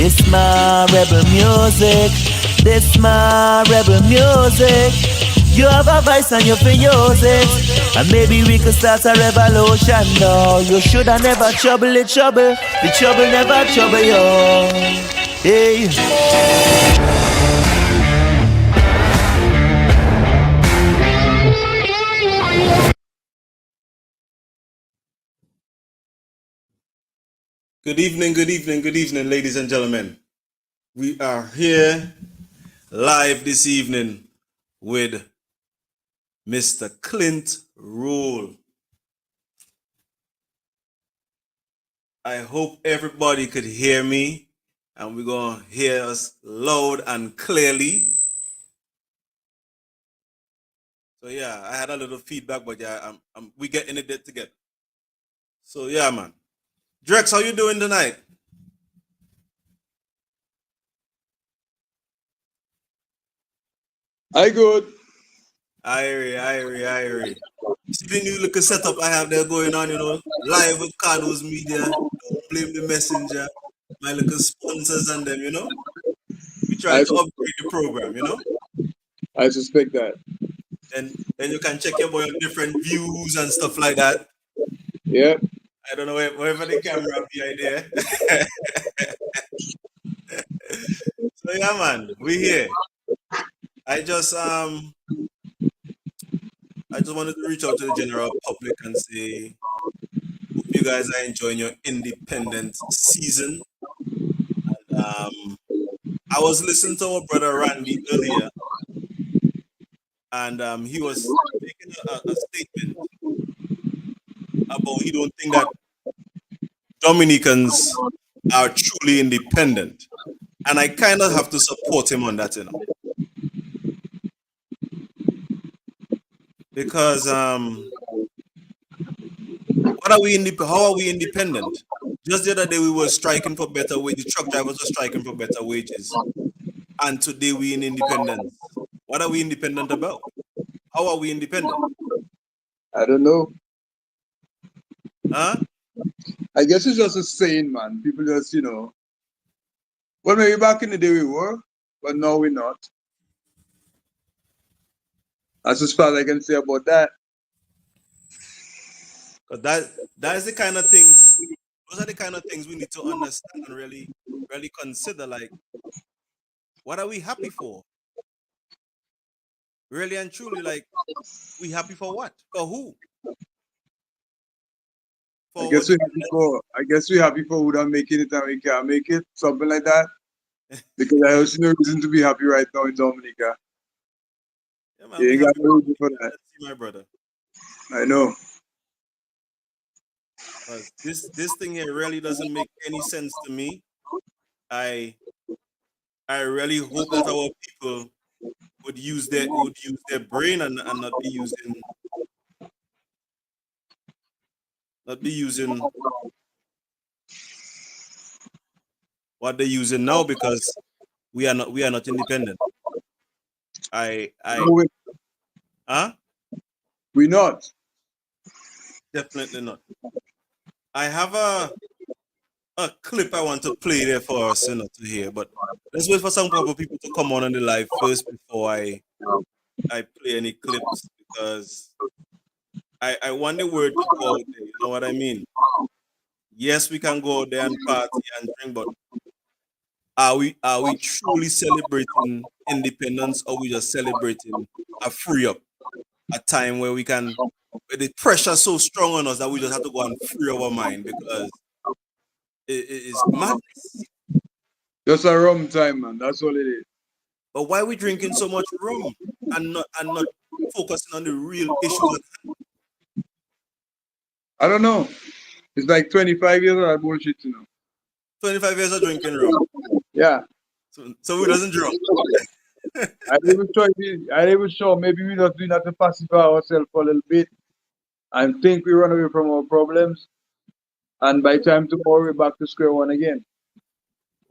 This my rebel music. This my rebel music. You have a voice and you feel use it. And maybe we could start a revolution now. You shoulda never trouble the trouble. The trouble never trouble you. Hey. Good evening, good evening, good evening, ladies and gentlemen. We are here live this evening with Mr. Clint Rule. I hope everybody could hear me, and we're going to hear us loud and clearly. So yeah, I had a little feedback, but yeah, we getting it together. So yeah, man. Drex, how you doing tonight? I good. Irie. See the new little setup I have there going on, live with Cardo's Media. Don't blame the messenger. My little sponsors and them, We try to upgrade the program, I suspect that. And then you can check your boy on different views and stuff like that. Yeah. I don't know wherever the camera be there. So yeah, man, we here. I just wanted to reach out to the general public and say, hope you guys are enjoying your independent season. And I was listening to our brother Randy earlier, and he was making a statement about he don't think that Dominicans are truly independent, and I kind of have to support him on that, because how are we independent? Just the other day we were striking for better wages. The truck drivers were striking for better wages, and today we in independence. What are we independent about? How are we independent? I don't know. Huh? I guess it's just a saying, man. People just, well, maybe back in the day we were, but now we're not. That's as far as I can say about that. Because that is the kind of things. Those are the kind of things we need to understand and really consider. Like, what are we happy for? Really and truly, like, we happy for what? For who? I guess we're happy for who don't making it and we can't make it, something like that. Because I also no reason to be happy right now in Dominica. Yeah, man, you ain't got no reason for that. See my brother. I know. This thing here really doesn't make any sense to me. I really hope that our people would use their brain and not be using what they're using now, because we are not independent. We're not. Definitely not. I have a clip I want to play there for us to hear, but let's wait for some couple people to come on the live first before I play any clips, because I want the word to go out there. You know what I mean? Yes, we can go out there and party and drink, but are we truly celebrating independence, or we just celebrating a free up, a time where we can, where the pressure so strong on us that we just have to go and free our mind, because it is madness. Just a rum time, man. That's all it is. But why are we drinking so much rum and not focusing on the real issues at hand? I don't know. It's like 25 years of that bullshit, 25 years of drinking rum. Yeah. So who doesn't drink? I even sure maybe we just doing that to pacify ourselves for a little bit and think we run away from our problems. And by time tomorrow we're back to square one again.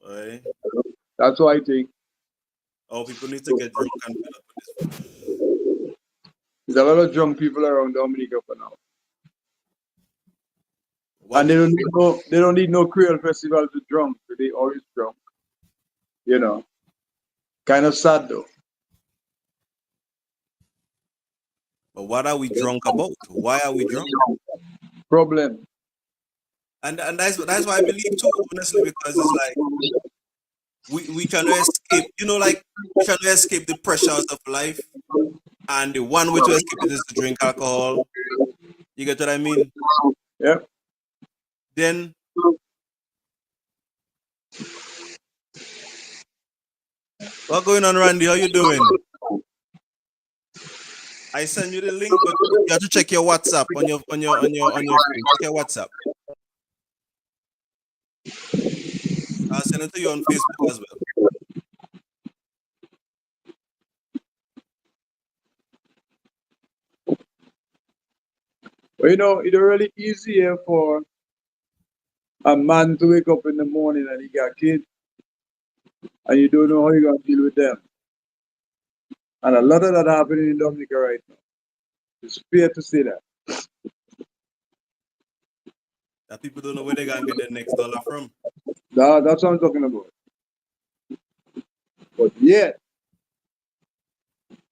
Right. That's what I think. Oh, people need to get drunk and fed up with this. There's a lot of drunk people around Dominica for now. And they don't need no Creole festival to drunk. They always drunk. You know, kind of sad though. But what are we drunk about? Why are we drunk? Problem. And that's why I believe too, honestly, because it's like we trying to escape, like we trying to escape the pressures of life, and the one way to escape it is to drink alcohol. You get what I mean? Yep. Then what going on, Randy? How you doing? I send you the link, but you have to check your WhatsApp on your phone. Check your WhatsApp. I'll send it to you on Facebook as well. Well, it's really easier for a man to wake up in the morning and he got kids and you don't know how you're gonna deal with them. And a lot of that happening in Dominica right now. It's fair to say that. That people don't know where they're gonna get their next dollar from. That's what I'm talking about. But yet,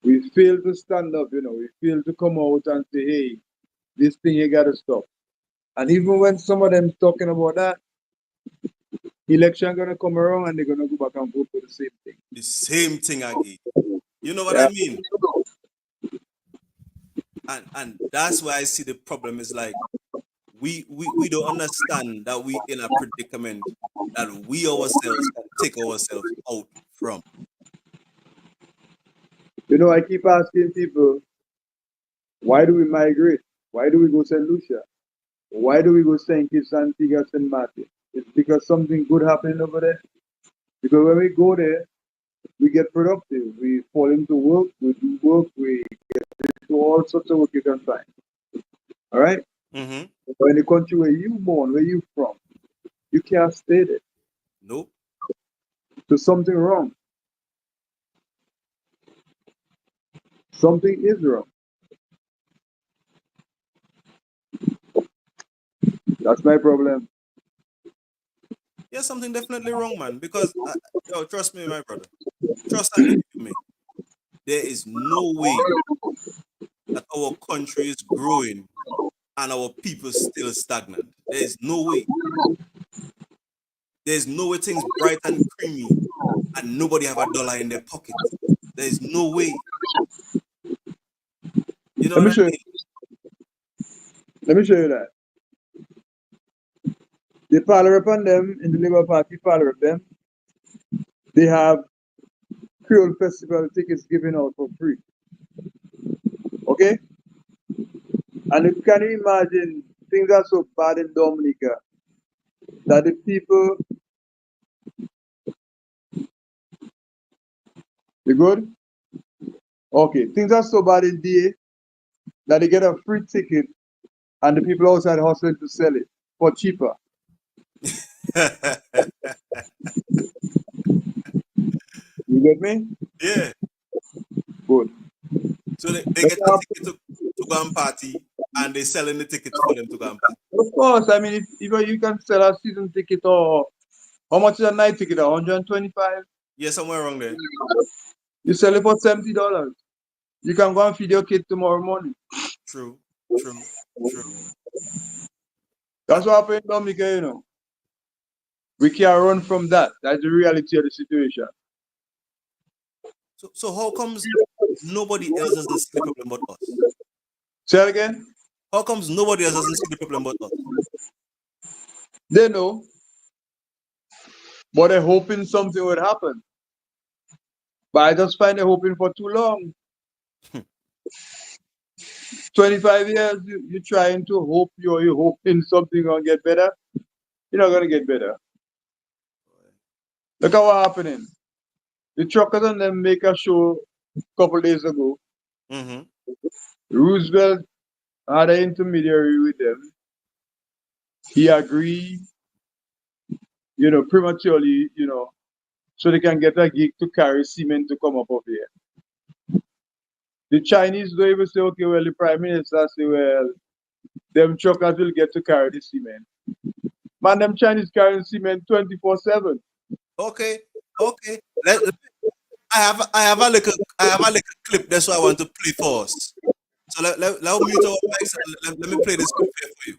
we fail to stand up, we fail to come out and say, hey, this thing you gotta stop. And even when some of them talking about that, election gonna come around and they're gonna go back and vote for the same thing. The same thing again. You know what Yeah. I mean? And that's why I see the problem is like we don't understand that we in a predicament that we ourselves can take ourselves out from. I keep asking people, why do we migrate? Why do we go St. Lucia? Why do we go St. Kitts, Antigua, St. Martin? It's because something good happening over there. Because when we go there, we get productive. We fall into work, we do work, we get into all sorts of work you can find. All right? Mm-hmm. But in the country where you born, where you from, you can't stay there. Nope. There's something wrong. Something is wrong. That's my problem. Yeah, something definitely wrong, man. Because trust me, my brother. Trust and believe me. There is no way that our country is growing and our people still stagnant. There is no way. There's no way things bright and creamy and nobody have a dollar in their pocket. There is no way. You know Let me what I show you. mean? Let me show you that. They follow up on them in the Labour Party, follow up them. They have Creole Festival tickets given out for free. Okay? And you can imagine things are so bad in Dominica that the people, you good? Okay, things are so bad in DA that they get a free ticket and the people outside hustling to sell it for cheaper. You get me? Yeah. Good. So they get a ticket to go and party and they selling the tickets for them to go and party. Of course, I mean, if you can sell a season ticket or how much is a night ticket? 125? Yeah, somewhere around there. You sell it for $70. You can go and feed your kid tomorrow morning. True. That's what happened in Dominica, We can't run from that. That's the reality of the situation. So how comes nobody else doesn't see the problem but us? Say it again? How comes nobody else doesn't see the problem but us? They know, but they're hoping something would happen. But I just find they're hoping for too long. 25 years, you're trying to hope, you're hoping something gonna get better. You're not gonna get better. Look at what happening. The truckers and them make a show a couple days ago. Mm-hmm. Roosevelt had an intermediary with them. He agreed, prematurely, so they can get a gig to carry cement to come up here. The Chinese don't even say, okay, well, the Prime Minister say, well, them truckers will get to carry the cement. Man, them Chinese carrying cement 24/7. Okay. let, I have a little clip. That's what I want to play for us. So let me mute our mics and let me play this clip here for you.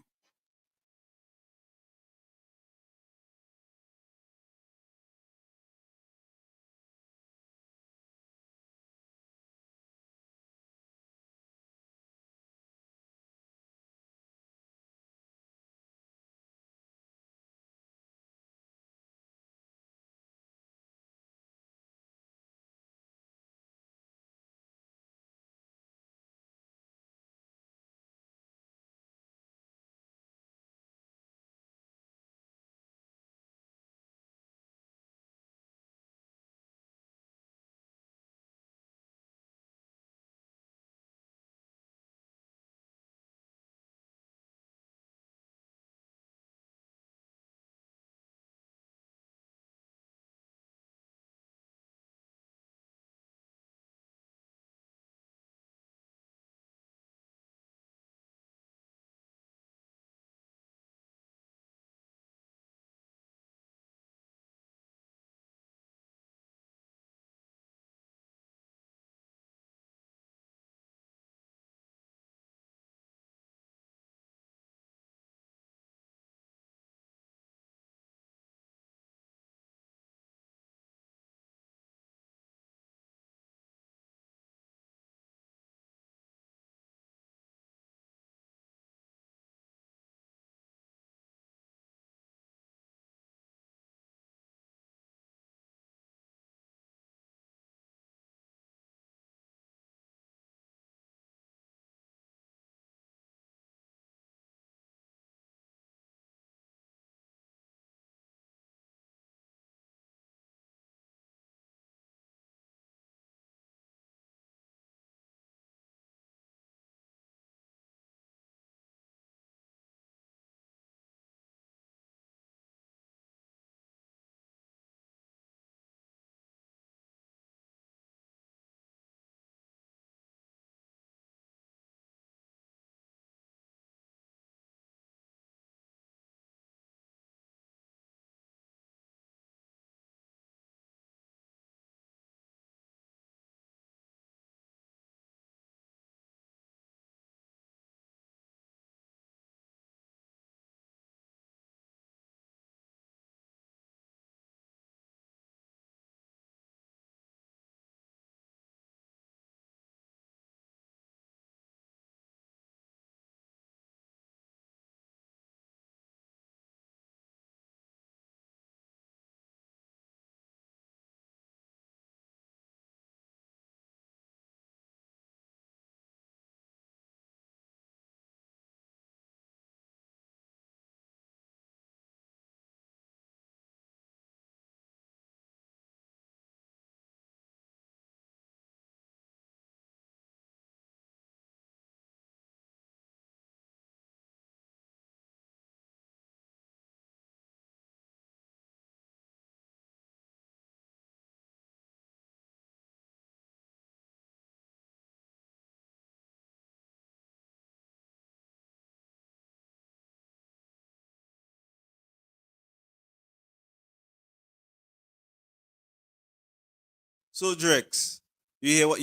So Drex, you hear what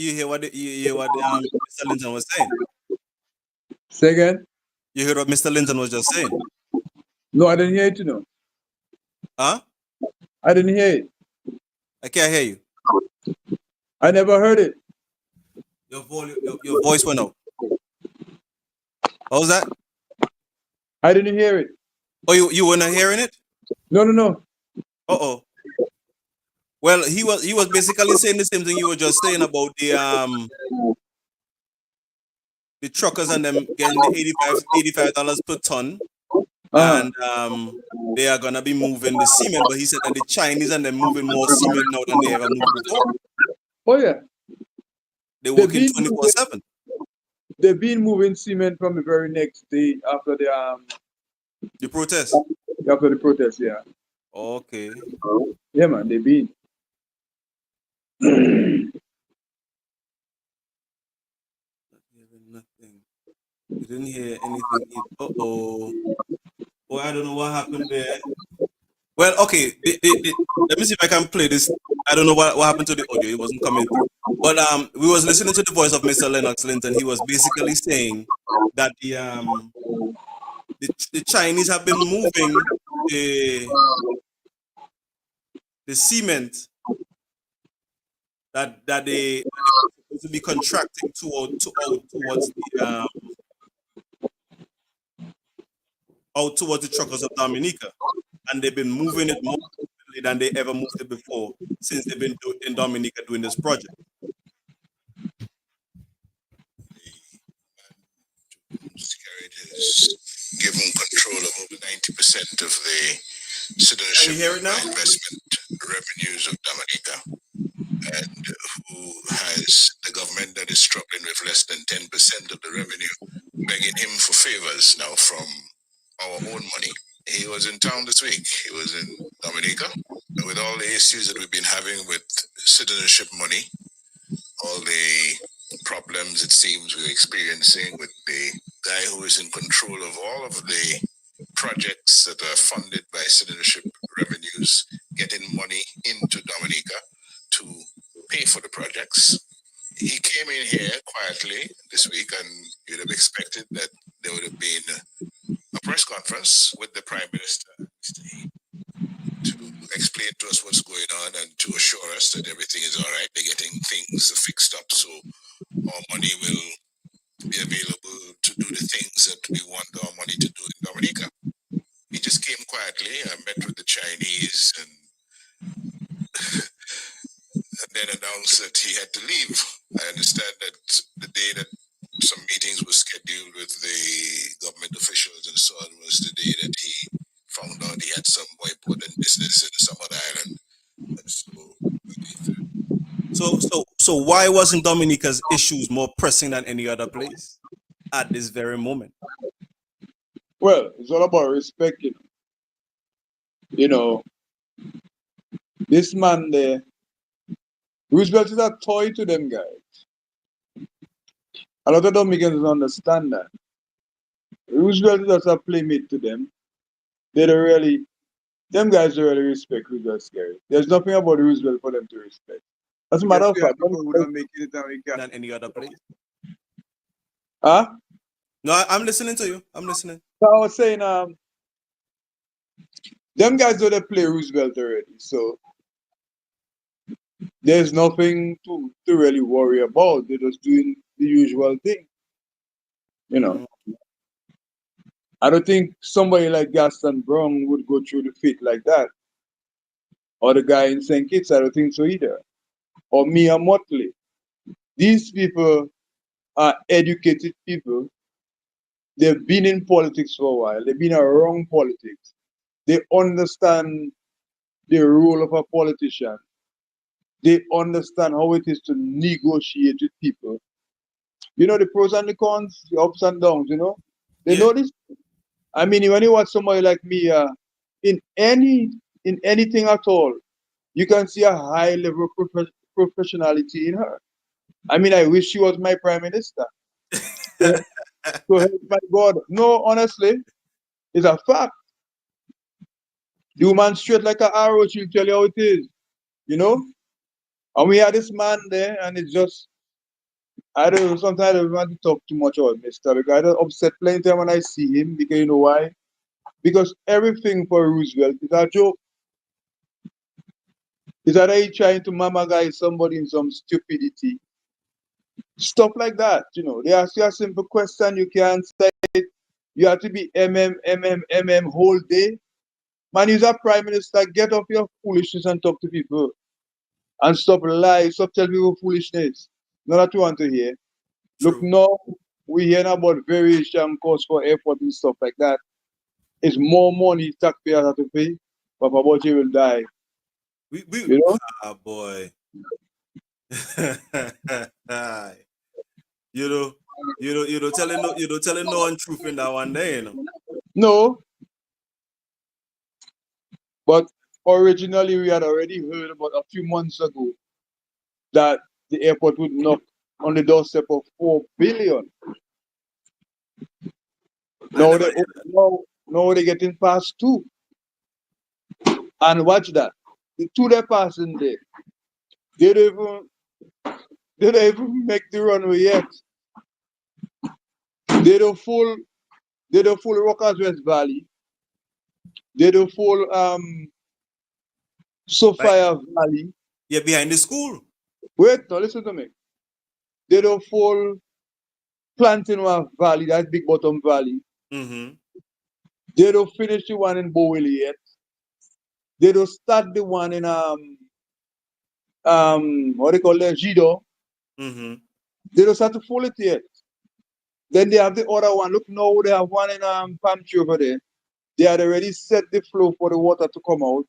Mr. Linton was saying. Say again? You heard what Mr. Linton was just saying, No, I didn't hear it, you know. huh? I didn't hear it. I can't hear you. I never heard it. Your voice went out. What was that? I didn't hear it. Oh, you were not hearing it? No, no, no. Uh-oh. Well, he was basically saying the same thing you were just saying about the truckers and them getting the $85 per ton, Uh-huh. and they are gonna be moving the cement. But he said that the Chinese and them moving more cement now than they ever moved before. Oh yeah. They're They've working been moving, 24/7. they've been moving cement from the very next day The protest. after the protest, yeah. Okay. Yeah man, they've been. Not hearing nothing. You didn't hear anything. Uh-oh. Well, I don't know what happened there. Well, okay. Let me see if I can play this. I don't know what happened to the audio. It wasn't coming through. But we was listening to the voice of Mr. Lennox Linton. He was basically saying that the Chinese have been moving the the cement that they were supposed to be contracting towards the out towards the truckers of Dominica, and they've been moving it more quickly than they ever moved it before since they've been in Dominica doing this project. Carried has given control of over 90% of the Can you citizenship hear it now? investment revenues of Dominica, and who has the government that is struggling with less than 10% of the revenue, begging him for favors now from our own money. He was in town this week. He was in Dominica. And with all the issues that we've been having with citizenship money, all the problems it seems we're experiencing with the guy who is in control of all of the projects that are funded by citizenship revenues, getting money into Dominica to pay for the projects. He came in here quietly this week, and you'd have expected that there would have been a press conference with the Prime Minister to explain to us what's going on and to assure us that everything is all right. They're getting things fixed up, so our money will be available to do the things that we want our money to do in Dominica. He just came quietly. I met with the Chinese and then announced that he had to leave. I understand that the day that some meetings were scheduled with the government officials and so on was the day that he found out he had some more important business in some other island. So why wasn't Dominica's issues more pressing than any other place at this very moment? Well, it's all about respect, you know. This man there, Roosevelt is a toy to them guys. A lot of Dominicans don't understand that. Roosevelt is just a playmate to them. They don't really, them guys don't really respect Roosevelt Scary. There's nothing about Roosevelt for them to respect. As a matter of fact, people who don't make it in America. Than any other place? huh? No, I'm listening to you. I'm listening. So I was saying, them guys don't play Roosevelt already, so there's nothing to really worry about. They're just doing the usual thing, you know. I don't think somebody like Gaston Brown would go through the fit like that. Or the guy in St. Kitts, I don't think so either. Or Mia Motley. These people are educated people. They've been in politics for a while. They've been around politics. They understand the role of a politician. They understand how it is to negotiate with people. You know, the pros and the cons, the ups and downs, you know? They know this. I mean, when you watch somebody like me, in anything at all, you can see a high level of professionality in her. I mean, I wish she was my prime minister. So my God, no, honestly, it's a fact. The woman straight like an arrow, she'll tell you how it is, you know? And we had this man there, and it's just, I don't know, sometimes I don't want to talk too much about Mr. because I don't upset plenty time when I see him, because you know why? Because everything for Roosevelt is a joke. Is that he trying to mama guy somebody in some stupidity? Stuff like that, you know. They ask you a simple question, you can't say it. You have to be whole day. Man, he's a prime minister. Get off your foolishness and talk to people. And stop lying, stop telling people foolishness. Not that you want to hear. True. Look, now, we hear about variation costs for airport and stuff like that. It's more money taxpayers have to pay, but Babaji will die. You know? Boy. you know, telling no untruth in that one day, you know. No. But originally we had already heard about a few months ago that the airport would knock on the doorstep of 4 billion. Now they're getting past 2. And watch that. The 2 they're passing there. They don't even make the runway yet. They don't full Rockers West Valley. They don't full Right? Sophia Valley. Yeah, behind the school. Wait, now listen to me. They don't full Plantinwa Valley, that Big Bottom Valley. Mm-hmm. They don't finish the one in Bowley yet. They don't start the one in what they call it, Jido. Mm-hmm. They don't start to full it yet. Then they have the other one. Look now, they have one in Pamchi over there. They had already set the flow for the water to come out.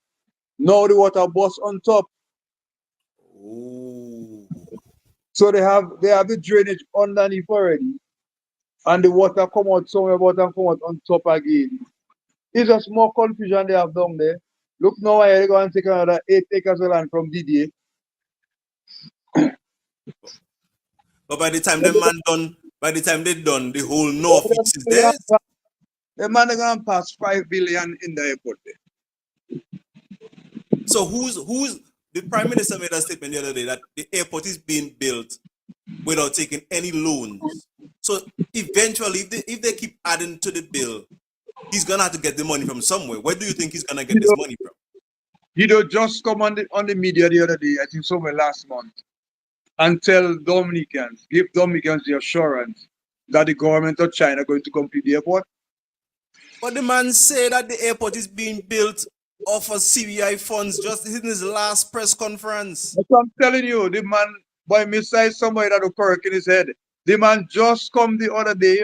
Now the water bursts on top. Oh. So they have the drainage underneath already. And the water come out somewhere, water come out on top again. It's just more confusion they have down there. Look now, I go and take another 8 acres of land from DDA. But by the time they done, the whole northeast is theirs. The man is gonna pass 5 billion in the airport there. So who's the prime minister made a statement the other day that the airport is being built without taking any loans. So eventually, if they keep adding to the bill, he's gonna have to get the money from somewhere. Where do you think he's gonna get this money from? He don't just come on the media the other day, I think somewhere last month, and tell Dominicans, give Dominicans the assurance that the government of China going to complete the airport. But the man said that the airport is being built off of CBI funds just in his last press conference. That's what I'm telling you, the man, boy, missile somewhere that will correct in his head. The man just come the other day,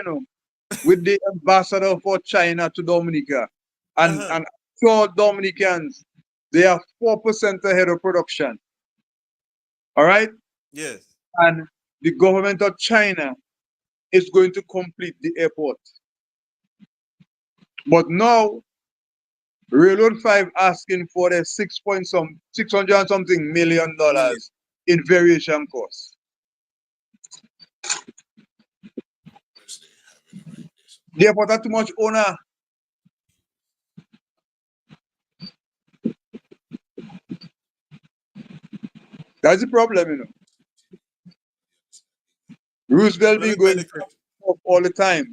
with the ambassador for China to Dominica. And so Dominicans, they are 4% ahead of production. All right? Yes. And the government of China is going to complete the airport. But now, Railroad 5 asking for the $600 and something million in variation costs. The airport have too much owner. That's the problem. Roosevelt been going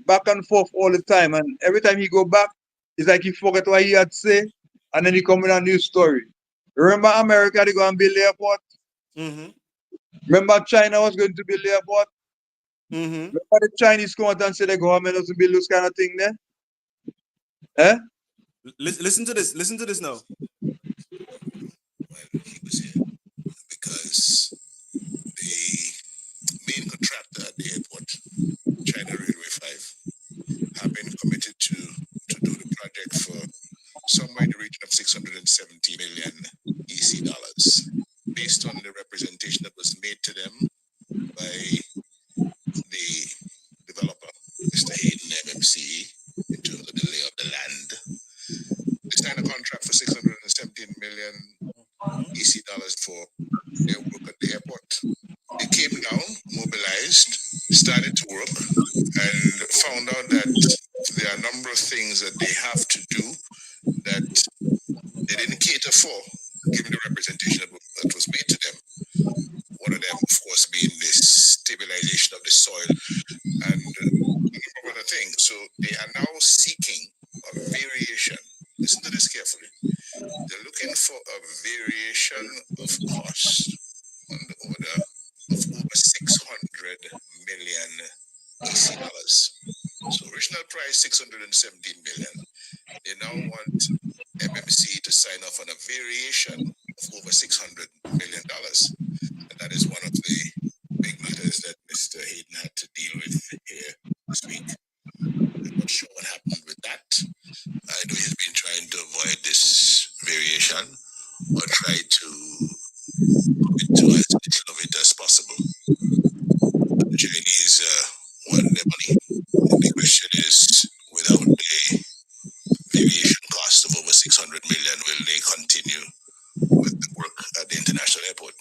back and forth all the time, and every time he go back, it's like he forget what he had to say, and then he come with a new story. Remember America, they go and build the airport? Mm-hmm. Remember China was going to build the airport? Mm-hmm. Remember the Chinese come out and say the government doesn't build those kind of thing there? Eh? Listen to this. Listen to this now. Well, he was here because the main contractor at the airport, China Railway 5, have been committed to do the project for somewhere in the region of 670 million EC dollars, based on the representation that was made to them by the developer, Mr. Hayden MMC, in terms of the lay of the land. They signed a contract for 617 million EC dollars for their work at the airport. They came down, mobilized, started to work, and found out that there are a number of things that they have to do that they didn't cater for, given the representation that was made to them. One of them, of course, being the stabilization of the soil and a number of other things. So they are now seeking a variation. Listen to this carefully. They're looking for a variation of cost on the order of over 600 million EC dollars. So original price 617 million. They now want MMC to sign off on a variation of over $600 million. And that is one of the big matters that Mr. Hayden had to deal with here this week. I'm not sure what happened with that. I know he's been trying to avoid this variation or try to commit to as little of it as possible. But the Chinese want their money. And the question is, without the variation cost of over 600 million, will they continue with the work at the international airport?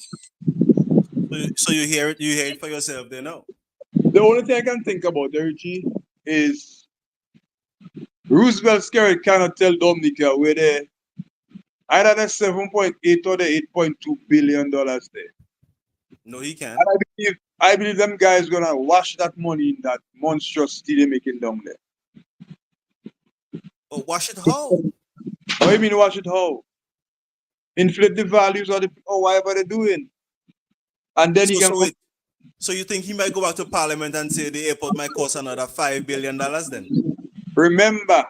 So you hear it for yourself there now. The only thing I can think about, Richie, is Roosevelt Scary cannot tell Dominica where they either the 7.8 or the 8.2 billion dollars there. No, he can. And I believe them guys gonna wash that money in that monstrosity they're making down there. Oh, wash it how? What do you mean wash it how? Inflate the values or whatever they're doing. And then So, he can come. so you think he might go back to Parliament and say the airport might cost another $5 billion then? Remember,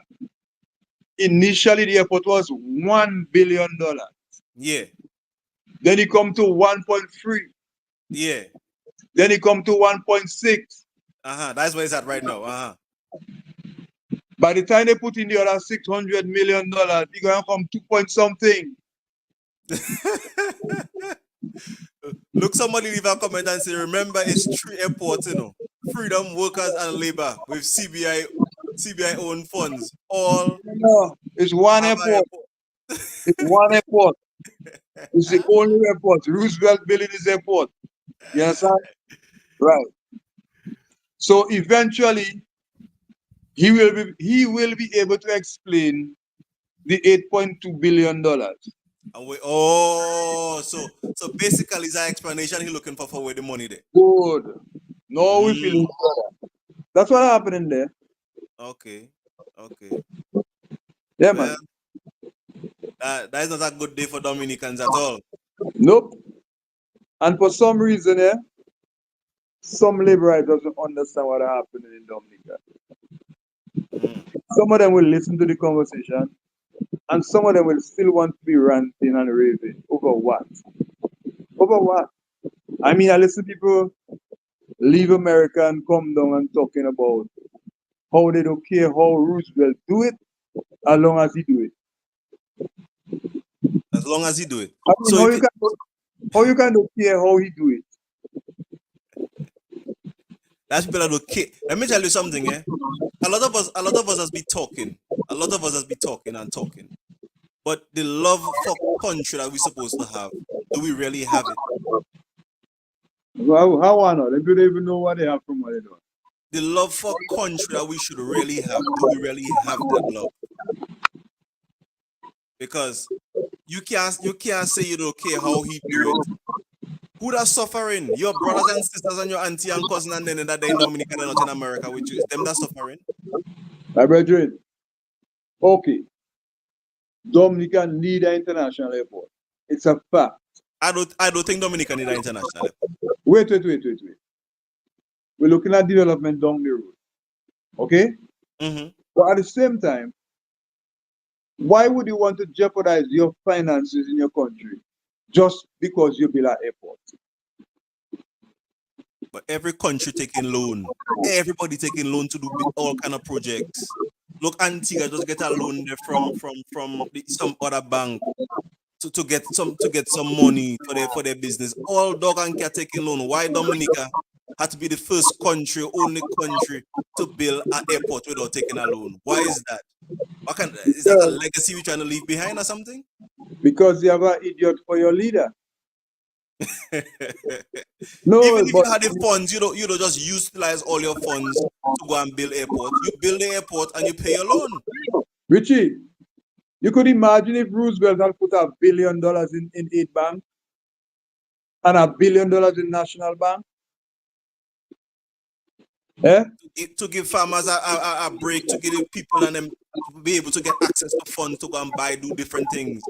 initially the airport was $1 billion. Yeah, Then he come to 1.3. yeah. Then he come to 1.6. That's where it's at right now. By the time they put in the other $600 million, he gonna come 2 point something. Look, somebody leave a comment and say, remember, it's 3 airports, Freedom, Workers, and Labor with CBI owned funds. All No, it's one have a airport. It's one airport. It's the only airport. Roosevelt building his airport. You understand? Right. So eventually, he will be able to explain the $8.2 billion. So basically, it's an explanation he's looking for where the money there. Good. No, we feeling better. That's what happening there. Okay. Yeah, Well, man. that is not a good day for Dominicans at all. Nope. And for some reason, some liberals doesn't understand what happening in Dominica. Some of them will listen to the conversation, and some of them will still want to be ranting and raving over what? Over what? I mean, I listen to people leave America and come down and talking about how they don't care how Roosevelt do it, as long as he do it. As long as he do it. I mean, how you can don't care how he do it? That's people that don't care. Let me tell you something, A lot of us has been talking. A lot of us has been talking and talking. But the love for country that we're supposed to have, do we really have it? Well, how are not? They don't even know what they have from what they do. The love for country that we should really have, do we really have that love? Because you can't say you don't care how he do it. Who that's suffering? Your brothers and sisters and your auntie and cousin and then that they in Dominica and not in America with you. It's them that's suffering. My brethren, okay. Dominica need an international airport. It's a fact. I don't think Dominica need an international airport. Wait. We're looking at development down the road. Okay? But at the same time, why would you want to jeopardize your finances in your country just because you build an airport? But every country taking loan. Everybody taking loan to do all kind of projects. Look, Antigua just get a loan there from some other bank to get some money for their business. All dog and cat taking loan. Why Dominica had to be the first country, only country to build an airport without taking a loan? Why is that? Is that a legacy we're trying to leave behind or something? Because you have an idiot for your leader. No, even if you had the funds, you don't just utilize all your funds to go and build airport. You build the airport and you pay your loan. Richie, you could imagine if Roosevelt had put $1 billion in aid bank and $1 billion in national bank. To give farmers a break, to give people and them to be able to get access to funds to go and do different things.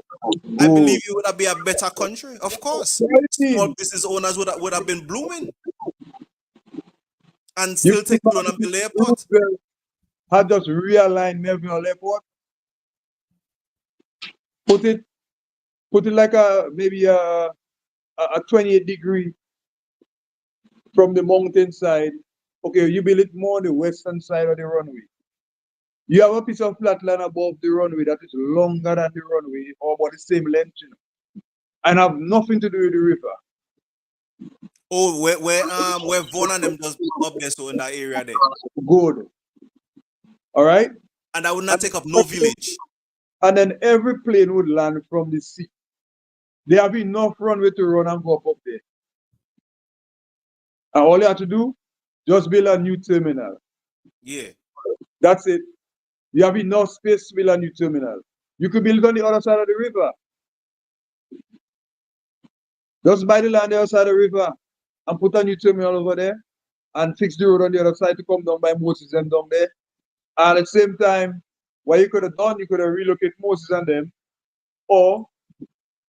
I believe it would have been a better country, of course. Small business owners would have been blooming and still take loan and build the airport. Had just realigned Melville Airport, put it like maybe a 28-degree from the mountainside. Okay, you build it more on the western side of the runway. You have a piece of flat land above the runway that is longer than the runway or about the same length, and have nothing to do with the river. Oh, where Vaughan and them just up there, so in that area there. Good. All right. And that would not take up no village. And then every plane would land from the sea. They have enough runway to run and go up there. And all you have to do, just build a new terminal. Yeah. That's it. You have enough space to build a new terminal. You could build on the other side of the river. Just buy the land on the other side of the river. and put a new terminal over there and fix the road on the other side to come down by Moses and down there. And at the same time, what you could have done, you could have relocated Moses and them, or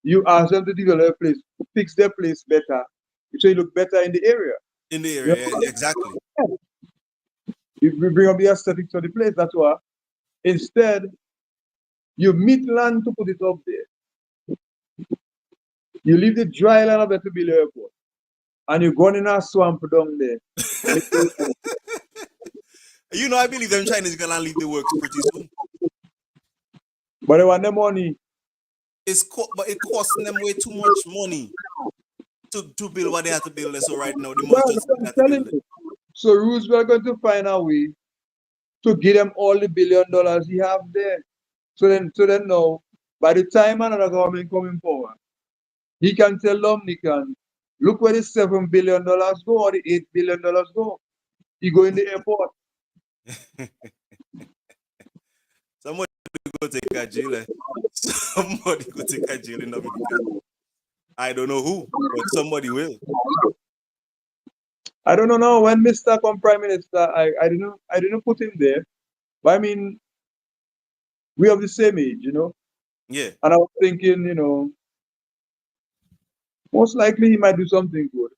you ask them to develop a place, fix their place better, so you look better in the area. In the You area, know? exactly. If we bring up the aesthetics of the place, that's why. Instead, you meet land to put it up there. You leave the dry land up there to build the airport. And you go in a swamp down there. You know, I believe them Chinese gonna leave the works pretty soon. But they want the money. But it costing them way too much money to build what they have to build. So right now, they Yeah, must that's just what I'm have to telling build it. you. So Roosevelt going to find a way to give them all the $1 billion he have there. So then now, by the time another government coming forward, he can tell Dominican, look where the $7 billion go or the $8 billion go. He go in the airport. Somebody go take a jail. Somebody go take a jail in Dominica. I don't know who, but somebody will. I don't know now when Mr. come Prime Minister, I didn't put him there. But I mean, we have the same age, you know. Yeah. And I was thinking, you know, most likely he might do something good.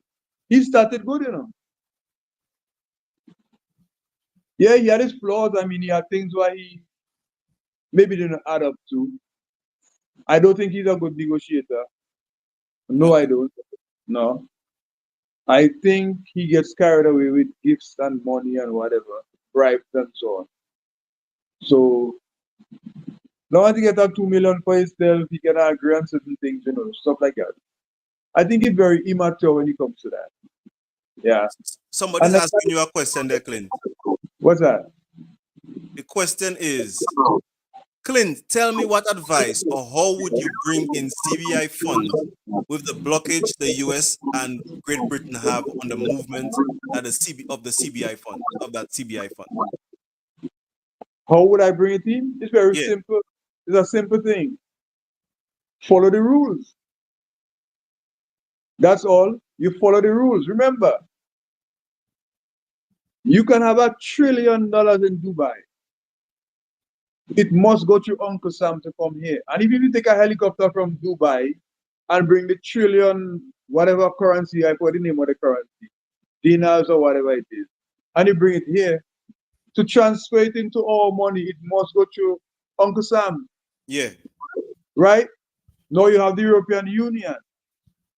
He started good, you know. Yeah, he had his flaws. I mean, he had things where he maybe didn't add up to. I don't think he's a good negotiator. No, No. I don't. No. I think he gets carried away with gifts and money and whatever, bribes and so on. So now want to get a 2 million for himself, he can agree on certain things, you know, stuff like that. I think he's very immature when it comes to that. Yeah. Somebody's And then, asking you a question there, Clint. what's that? The question is, Clint, tell me what advice or how would you bring in CBI funds with the blockage the US and Great Britain have on the movement of the CBI fund, of that CBI fund? How would I bring it in? It's very Yeah. simple. It's a simple thing. Follow the rules. That's all. You follow the rules. Remember, you can have $1 trillion in Dubai. It must go through Uncle Sam to come here. And if you take a helicopter from Dubai and bring the trillion, whatever currency, I put the name of the currency, dinars or whatever it is, and you bring it here, to transfer it into our money, it must go through Uncle Sam, Yeah. right? Now you have the European Union,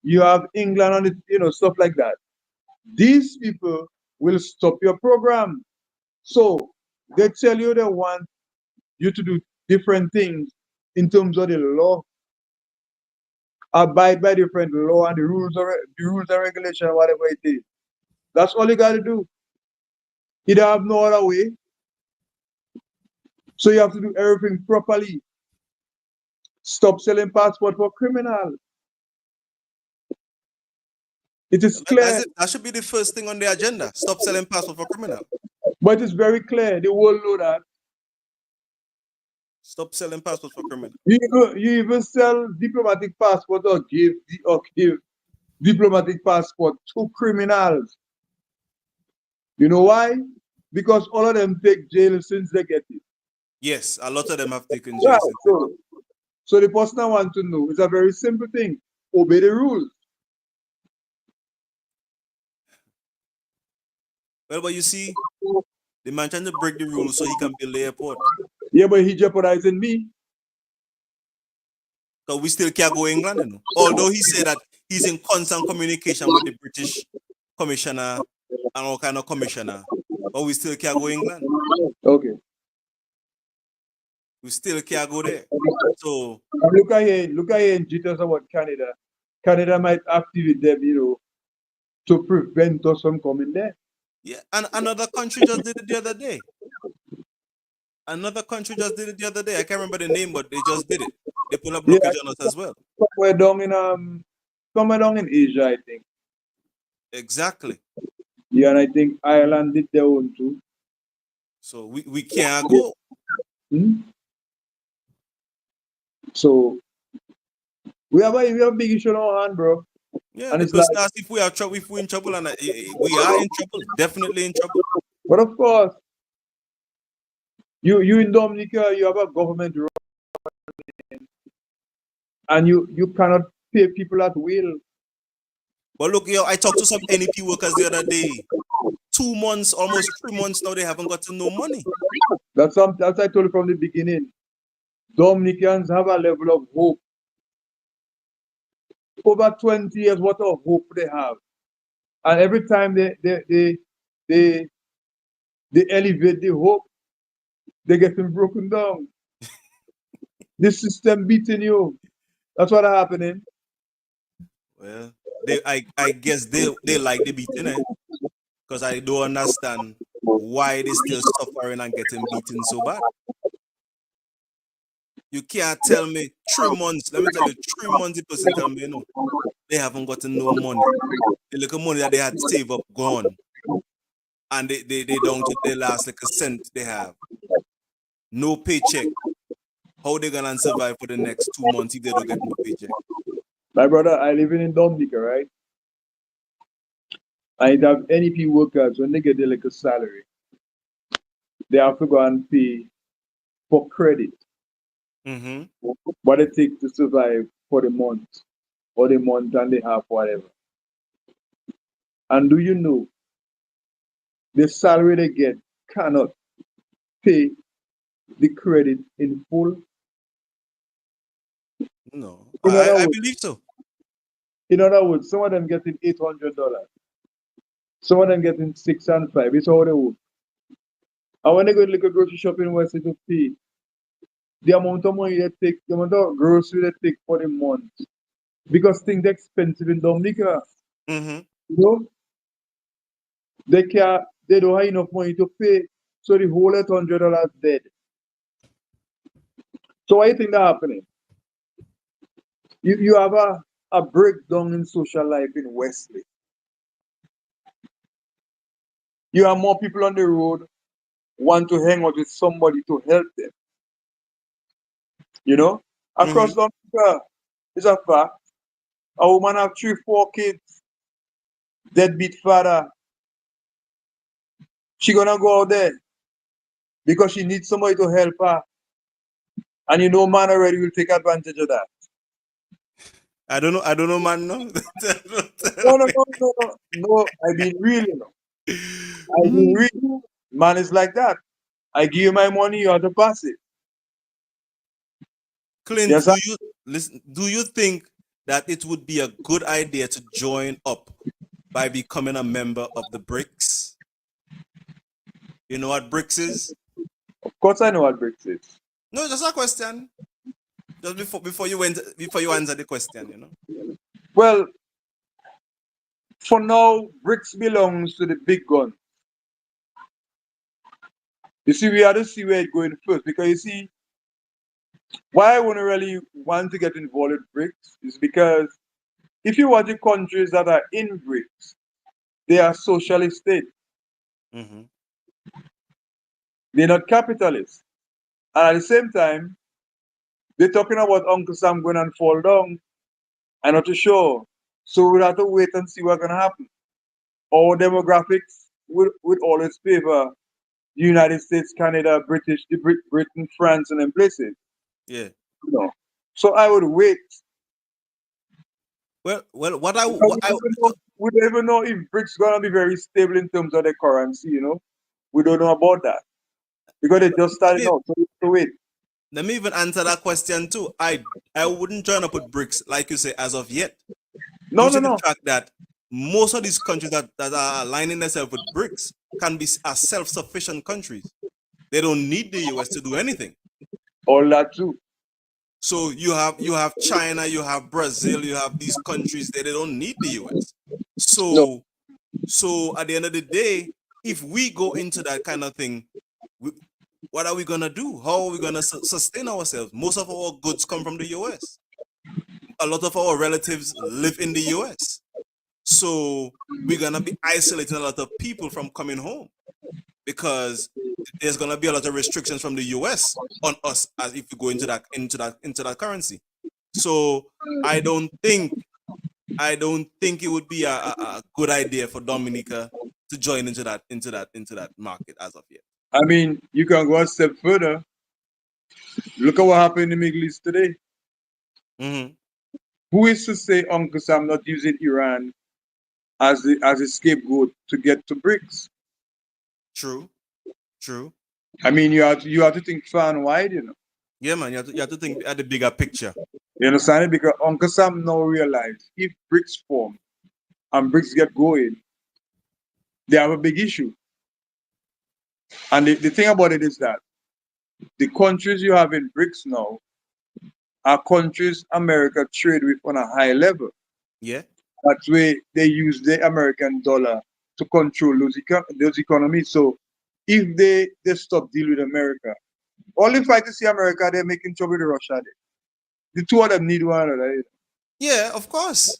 you have England and it, you know, stuff like that. These people will stop your program. So they tell you they want you to do different things in terms of the law, abide by different law and the rules and regulation, whatever it is. That's all you got to do. You don't have no other way. So you have to do everything properly. Stop selling passport for criminals. It is clear, That should be the first thing on the agenda. Stop selling passport for criminal. but it's very clear. The world know that. Stop selling passports for criminal. You even sell diplomatic passport or give diplomatic passport to criminals. You know why? Because all of them take jail since they get it. Yes, a lot of them have taken Yeah, jail since. so the person I want to know is a very simple thing. Obey the rules. Well, but you see, the man trying to break the rules so he can build the airport. Yeah, but he jeopardizing me. Because we still can't go England, you know. Although he said that he's in constant communication with the British commissioner and all kind of commissioner, but we still can't go England. Okay. We still can't go there. So Look at here in jitters about Canada. Canada might activate them, you know, to prevent us from coming there. yeah, and another country just did it the other day. Another country just did it the other day. I can't remember the name, but they just did it. They put a Yeah, blockage on us as well. somewhere down in Asia, I think. Exactly. Yeah, and I think Ireland did their own too. So we can't go. Hmm? So we have a big issue on our hand, bro. Yeah, And the it's like, person asks if we are trouble, if we're in trouble, and we are in trouble, definitely in trouble. but of course, you in Dominica, you have a government run, and you cannot pay people at will. But look, I talked to some NEP workers the other day. 2 months, almost 3 months now, they haven't gotten no money. That's I told you from the beginning. Dominicans have a level of hope. Over 20 years, what of hope they have. And every time they elevate the hope, they get them broken down. The system beating you. That's what happening. Well, I guess they like the beating, because I don't understand why they still suffering and getting beaten so bad. You can't tell me 3 months. Let me tell you, 3 months the person tell me, they haven't gotten no money. The little money that they had saved up gone. And they down to their last like a cent they have. No paycheck. How they gonna survive for the next 2 months if they don't get no paycheck? My brother, I live in Dominica, right? I have NEP workers when they get their little salary, they have to go and pay for credit Mm-hmm. what it takes to survive for the month or the month and a half, whatever. And do you know the salary they get cannot pay the credit in full? No. In other I words, believe so. some of them getting $800, some of them getting 6 and 5. It's all they work. And when they go to like a grocery shopping where they to pay the amount of money they take, the amount of grocery they take for the month, because things are expensive in Dominica. Mm-hmm. You know, they don't have enough money to pay, so the whole $800 dead. So what do you think that happening? You have a breakdown in social life in Wesley. You have more people on the road want to hang out with somebody to help them. You know, Mm-hmm. across Dominica, it's a fact. A woman have 3, 4 kids, deadbeat father. She gonna go out there because she needs somebody to help her, and you know, man already will take advantage of that. I don't know, man. No. No, Tell no, me. no, no, no, no. I mean, really, no. I mean, Mm. really. Man is like that. I give you my money, you have to pass it. Clint, Yes, sir. do you think that it would be a good idea to join up by becoming a member of the BRICS? You know what BRICS is? Of course, I know what BRICS is. No, just a question. Just before you answer the question, Well, for now, BRICS belongs to the big gun. You see, we have to see where it's going first, because you see, why I want to really want to get involved with BRICS is because if you watch the countries that are in BRICS, they are socialist states. Mm-hmm. They're not capitalists. And at the same time, they're talking about Uncle Sam going and fall down. I'm not too sure. So we'll have to wait and see what's going to happen. Our demographics would always favor the United States, Canada, Britain, France, and them places. Yeah. You know. So I would wait. Well, Because we don't even know if BRICS going to be very stable in terms of the currency, you know. We don't know about that. Because they're just starting out. So we have to wait. let me even answer that question too. I wouldn't join up with BRICS, like you say, as of yet, No, due no, to the no. fact that most of these countries that are aligning themselves with BRICS are self-sufficient countries. They don't need the US to do anything. All that too. So you have China, you have Brazil, you have these countries that they don't need the US. No. So at the end of the day, if we go into that kind of thing, we, what are we gonna do? How are we gonna sustain ourselves? Most of our goods come from the US. A lot of our relatives live in the US. So we're gonna be isolating a lot of people from coming home, because there's gonna be a lot of restrictions from the US on us as if we go into that currency. So I don't think I don't think it would be a good idea for Dominica to join into that market as of yet. I mean, you can go a step further. Look at what happened in the Middle East today. Hmm. Who is to say Uncle Sam not using Iran as a scapegoat to get to BRICS? True, true. I mean, you have to think far and wide, you know. Yeah, man, you have to think at the bigger picture. You understand it? Because Uncle Sam now realize if BRICS form and BRICS get going, they have a big issue. And the thing about it is that the countries you have in BRICS now are countries America trade with on a high level. Yeah, That's where they use the American dollar to control those economies. So if they stop dealing with America, all if I to see America, they're making trouble with Russia. There. The two of them need one another. yeah, of course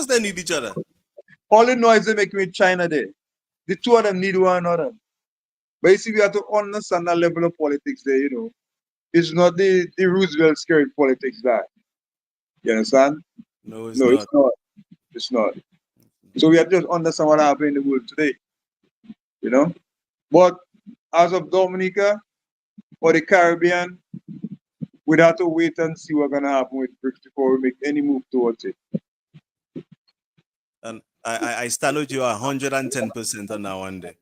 they need each other. All the noise they make with China there. The two of them need one another. But you see, we have to understand that level of politics there, you know. It's not the Roosevelt scary politics that. You understand? No, it's No, it's not. not. It's not. So we have to just understand what happened in the world today, you know. But as of Dominica or the Caribbean, we'd have to wait and see what's gonna happen with BRICS before we make any move towards it. And I stand with you 110% on that one day.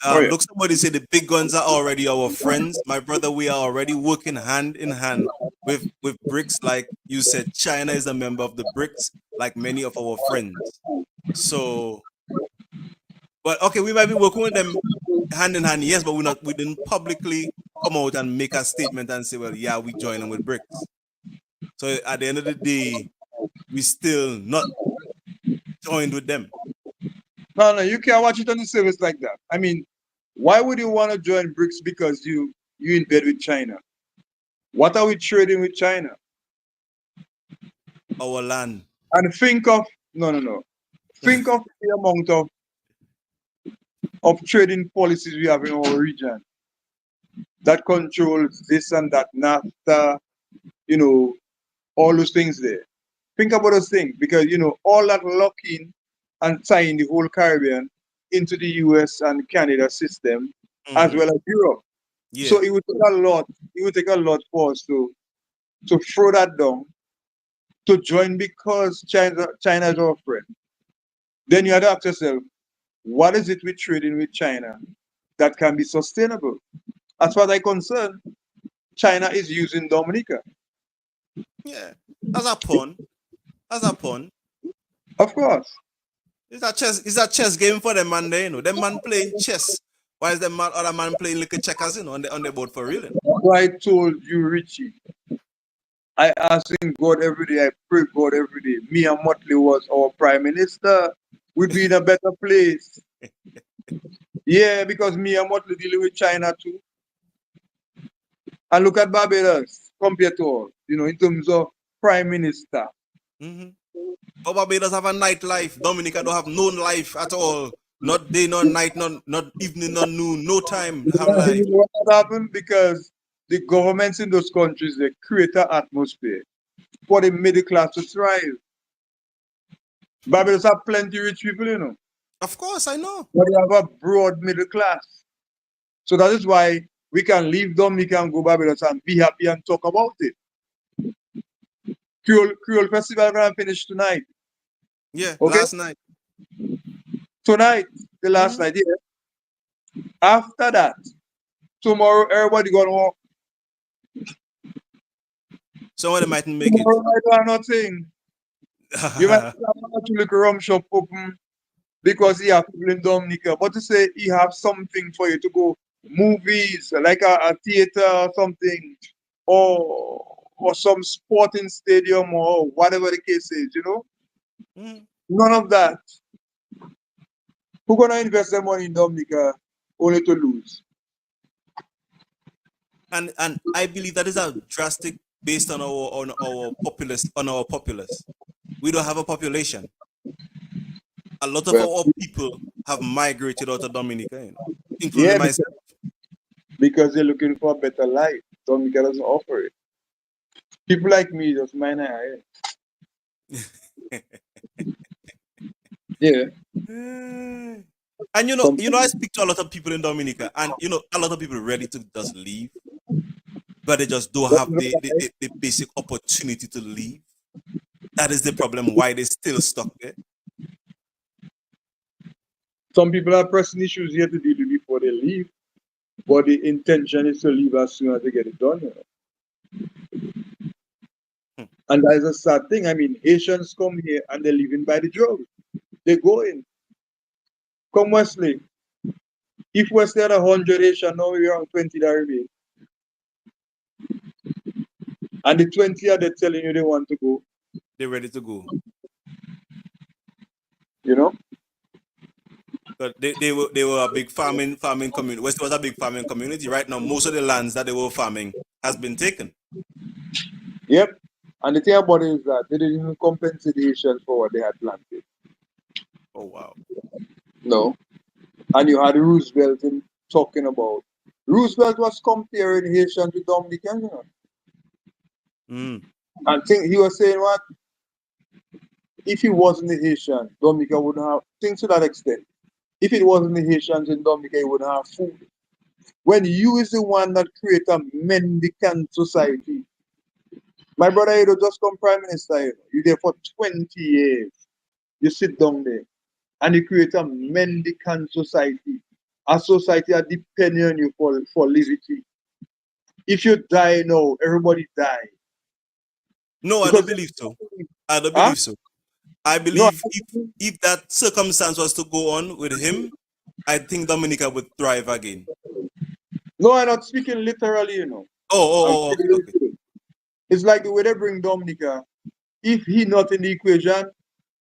Oh yeah. Look, somebody say the big guns are already our friends. My brother, we are already working hand in hand with BRICS. Like you said, China is a member of the BRICS, like many of our friends. So, but okay, we might be working with them hand in hand, yes, but we didn't publicly come out and make a statement and say, well, yeah, we join them with BRICS. So at the end of the day, we still not joined with them. No, you can't watch it on the service like that. I mean, why would you want to join BRICS because you in bed with China? What are we trading with China? Our land. And think of no. Think of the amount of trading policies we have in our region that controls this and that, NAFTA, you know, all those things there. Think about those things because you know all that locking and tying the whole Caribbean into the US and Canada system as Hmm. well as Europe. Yeah. So it would take a lot. It would take a lot for us to throw that down to join because China is our friend. Then you have to ask yourself, what is it we're trading with China that can be sustainable? As far as I'm concerned, China is using Dominica. Yeah. As a pawn. As a pawn. Of course. It's a chess game for them man there, you know. Them man playing chess. Why is them man other man playing little checkers, you know, on the board for real? You know? So I told you, Richie, I asking God every day, I pray God every day. Me and Motley was our prime minister. We'd be in a better place. Yeah, because me and Motley dealing with China too. And look at Barbados compared to us, you know, in terms of prime minister. Mm-hmm. But Barbados have a nightlife. Dominica don't have no life at all. Not day, not night, not evening, not noon, no time. I'm You like, know what happened? Because the governments in those countries, they create an atmosphere for the middle class to thrive. Barbados have plenty rich people, you know, of course, I know. but they have a broad middle class. So that is why we can leave Dominica and go Barbados and be happy and talk about it. Creole Festival gonna finish tonight. Yeah, Okay? last night. Tonight, the last Mm-hmm. night, yeah. After that, tomorrow everybody gonna walk. Somebody mightn't make it. Tomorrow night or nothing. You might have to look a rum shop open because he have people in Dominica. But to say he have something for you to go movies, like a theater or something, or some sporting stadium or whatever the case is, you know? Mhm. None of that. Who gonna invest their money in Dominica only to lose? And I believe that is a drastic based on our populace. We don't have a population. A lot of Well, our people have migrated out of Dominica, you know, including yeah, myself. because they're looking for a better life. Dominica doesn't offer it. People like me just mine eye. Yeah. And I speak to a lot of people in Dominica, and a lot of people ready to just leave, but they just don't have the basic opportunity to leave. That is the problem. Why they still stuck there. Some people are pressing issues here to deal with before they leave, but the intention is to leave as soon as they get it done. And that is a sad thing. I mean, Haitians come here and they're living by the drug. They go in. Come Wesley. If Wesley had 100 Haitian, now we're around 20 that remain. And the 20 are they telling you they want to go. They're ready to go. You know? But they were a big farming community. West was a big farming community. Right now, most of the lands that they were farming has been taken. Yep. And the thing about it is that they didn't even compensate the Haitians for what they had planted. Oh wow. No. And you had Roosevelt talking about. Roosevelt was comparing Haitians with Dominicans, you know. And he was saying what? If he wasn't a Haitian, Dominica wouldn't have things to that extent. If it wasn't the Haitians in Dominica, it wouldn't have food. When you is the one that create a mendicant society. My brother, you just come prime minister, you there for 20 years. You sit down there and you create a mendicant society. A society that depends on you for liberty. If you die now, everybody die. No, I don't believe so. I don't believe so. I believe if that circumstance was to go on with him, I think Dominica would thrive again. No, I'm not speaking literally, you know. Okay. It's like the way they bring Dominica. If he not in the equation,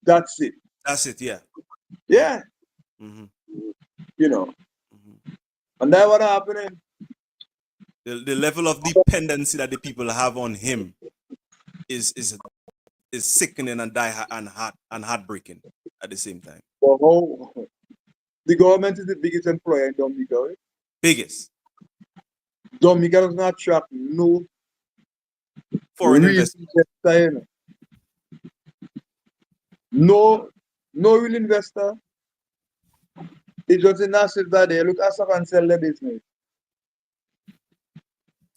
that's it. That's it, yeah. Yeah. Mm-hmm. You know. Mm-hmm. And that's what happening. The level of dependency that the people have on him is sickening and heartbreaking at the same time. Well, the government is the biggest employer in Dominica, right? Biggest. Dominica does not attract no foreign investment. No real investor. It's just a massive that they look Asaf and sell their business.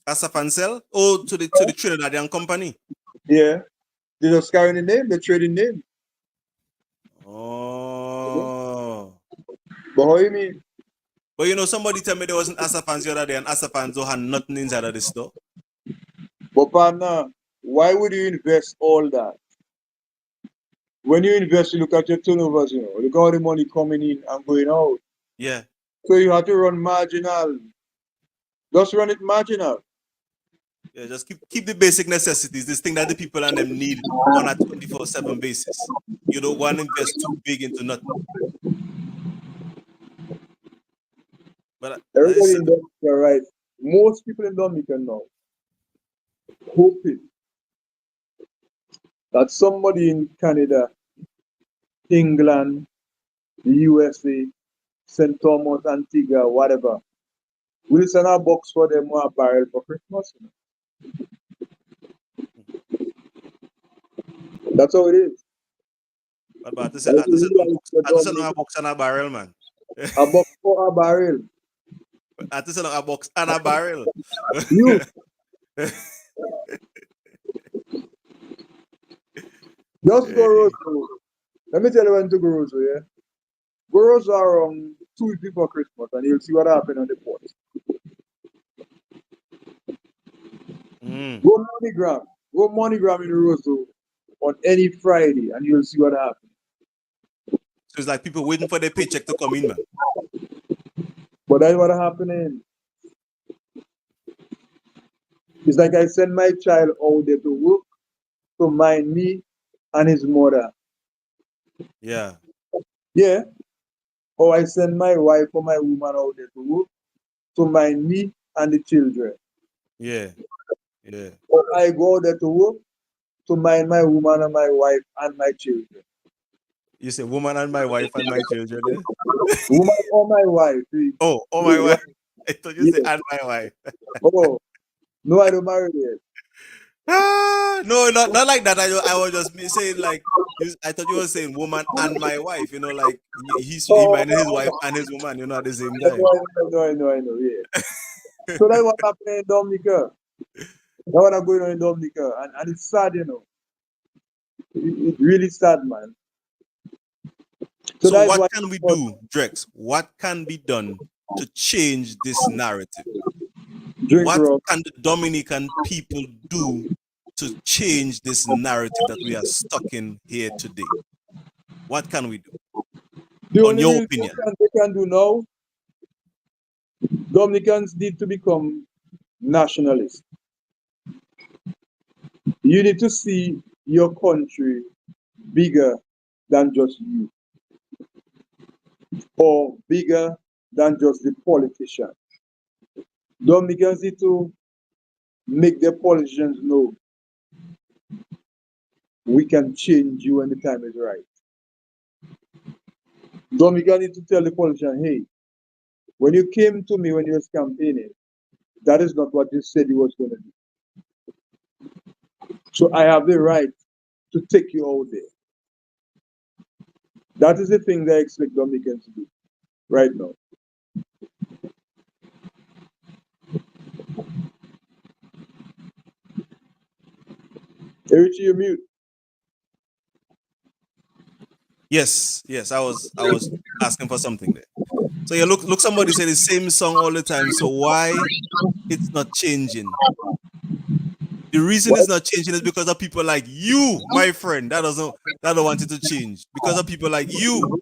Asaf and sell? Oh, to the Trinidadian company. Yeah. They just carry the name, they trade the name. Oh. But how you mean? But somebody tell me there was an Asafans the other day and Asafans don't have nothing inside of the store. But partner, why would you invest all that? When you invest, you look at your turnovers, look at all the money coming in and going out. Yeah. So you have to run marginal. Just run it marginal. Yeah, just keep the basic necessities, this thing that the people and them need on a 24/7 basis. You don't want to invest too big into nothing. But everybody in Dominica, right? Most people in Dominica now hoping that somebody in Canada, England, the USA, St. Thomas, Antigua, whatever, will send a box for them or a barrel for Christmas. That's how it is. But I send a box and a barrel, man. A box for a barrel. I send a box and a barrel. You. Just go Rosso. Let me tell you when to go Rosso, yeah? Go Rosso around 2 weeks before Christmas and you'll see what happened on the port. Go MoneyGram. Go MoneyGram in Rosso on any Friday and you'll see what happens. So it's like people waiting for their paycheck to come in, man. But that's what happening. It's like I send my child out there to work to mind me and his mother. Yeah. Yeah. Or I send my wife or my woman out there to work to mind me and the children. Yeah. Yeah. Or I go out there to work to mind my woman and my wife and my children. You say woman and my wife and my children, yeah? Woman or my wife. Oh, my wife. I thought you said and my wife. Oh, no, I don't marry yet. No, not like that. I was just saying like I thought you were saying woman and my wife. You know, like he Oh, minded his wife and his woman. You know, at the same I time. know, yeah. So that's what happened in Dominica. That's what going on in Dominica. And it's sad, you know. It's really sad, man. So So that is what why can we do, Drex? What can be done to change this narrative? drink What rum. can the Dominican people do to change this narrative that we are stuck in here today? What can we do? The On only your real opinion. thing they can do now, Dominicans need to become nationalists. You need to see your country bigger than just you, or bigger than just the politician. Dominicans need to make their politicians know we can change you when the time is right. Dominicans need to tell the politician, hey, when you came to me when you was campaigning, that is not what you said you was going to do. So I have the right to take you out there. That is the thing that I expect Dominicans to do right now. Hey, Richie, you mute. Yes, yes. I was asking for something there. So yeah, look, somebody say the same song all the time. So why it's not changing? The reason it's What? not changing is because of people like you, my friend. That don't want it to change. Because of people like you.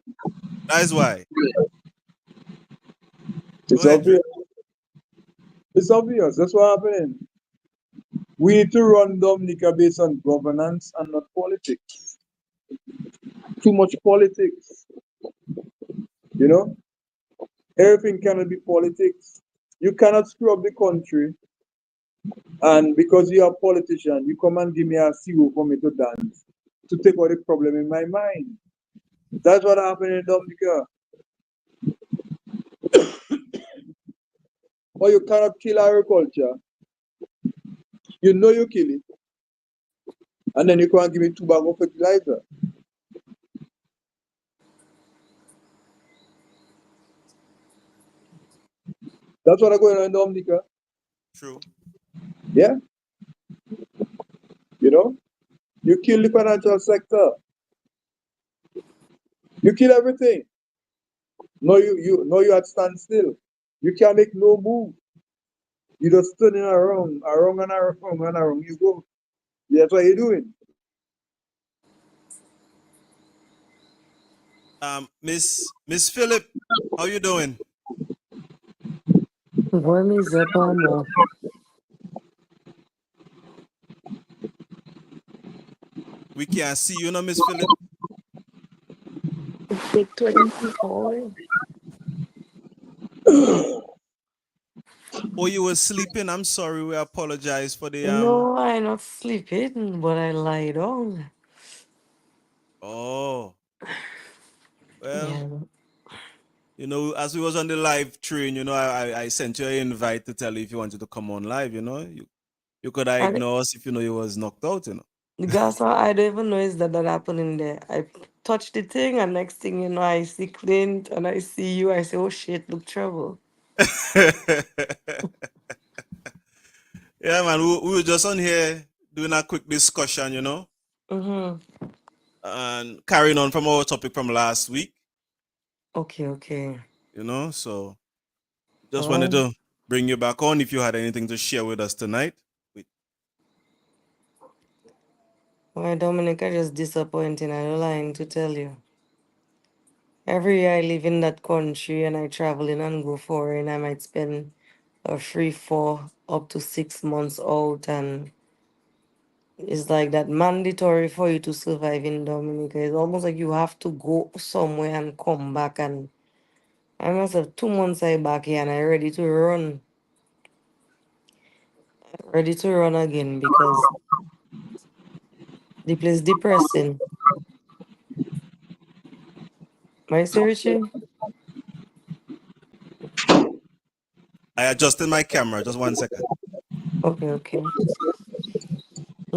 That is why. Go It's ahead, Drake. obvious. It's obvious. That's what happening. We need to run Dominica based on governance and not politics. Too much politics. You know, everything cannot be politics. You cannot screw up the country, and because you're a politician, you come and give me a CEO for me to dance to take out the problem in my mind. That's what happened in Dominica. Or you cannot kill agriculture. You know you kill it, and then you can't give me 2 bags of fertilizer. That's what is going on in Dominica. True. Yeah, you know, you kill the financial sector. You kill everything. No, you at standstill. You can't make no move. You just turning around and around and around. You go. That's what you're doing. Miss Philip, how you doing? Wormy Zepamo. We can't see you, no, Miss Philip. Big 24. Oh, you were sleeping. I'm sorry. We apologize for the No, I not sleeping, but I lie down. Oh, well, Yeah. as we was on the live train, I sent you an invite to tell you if you wanted to come on live. You could have And ignored us if you was knocked out. the gas, I don't even know is that happening there. I touch the thing, and next thing you know, I see Clint and I see you. I say, oh shit, look trouble. Yeah, man. We were just on here doing a quick discussion, Mm-hmm. and carrying on from our topic from last week, Okay. So just wanted Oh, to bring you back on if you had anything to share with us tonight. well, Dominic, I just disappointing. I don't lying to tell you. Every year I live in that country and I travel in and go foreign, I might spend a 3, 4, up to 6 months out, and it's like that mandatory for you to survive in Dominica. It's almost like you have to go somewhere and come back. And I must have 2 months I back here and I ready to run again because the place depressing. My Richie? I adjusted my camera. Just 1 second. Okay.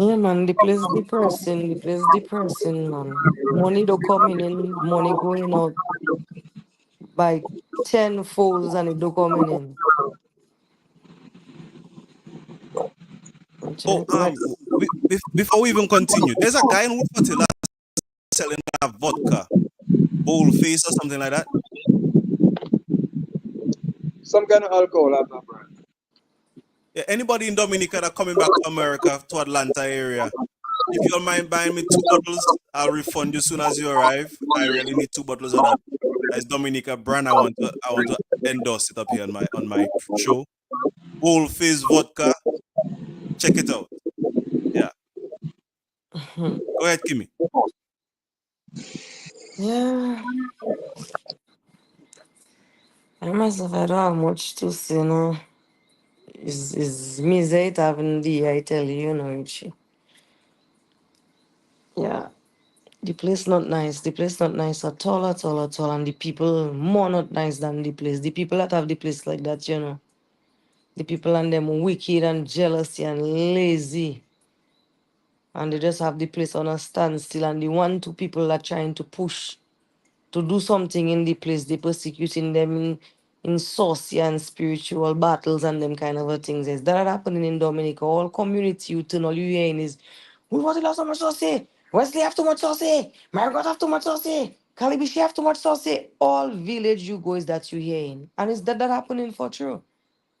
Yeah, man, the place depressing. The place depressing, man. Money don't coming in, money going out by 10 folds and it don't coming in. Oh, Okay, next. before we even continue, there's a guy in Woodford selling a vodka, bold face or something like that. Some kind of alcohol, I'm not brand. Yeah, anybody in Dominica that coming back to America, to Atlanta area, if you don't mind buying me 2 bottles, I'll refund you soon as you arrive. I really need 2 bottles of that. That's Dominica brand. I want to endorse it up here on my show. Bold face vodka. Check it out. Yeah. Go ahead, Kimmy. Yeah, I myself, I don't have much to say now. Is me say it having the I tell you, you know, Richie. Yeah. The place not nice. The place not nice at all, at all, at all. And the people more not nice than the place. The people that have the place like that, you know. The people and them wicked and jealousy and lazy. And they just have the place on a standstill. And the one, two people that trying to push to do something in the place, they persecuting them in saucy and spiritual battles and them kind of a things. Is that happening in Dominica? All community you turn all you hearing is, we want to have so much saucy. Wesley have too much saucy. Margaret have too much saucy. Calibishi have too much saucy. All village you go is that you hearing. And is that happening for true?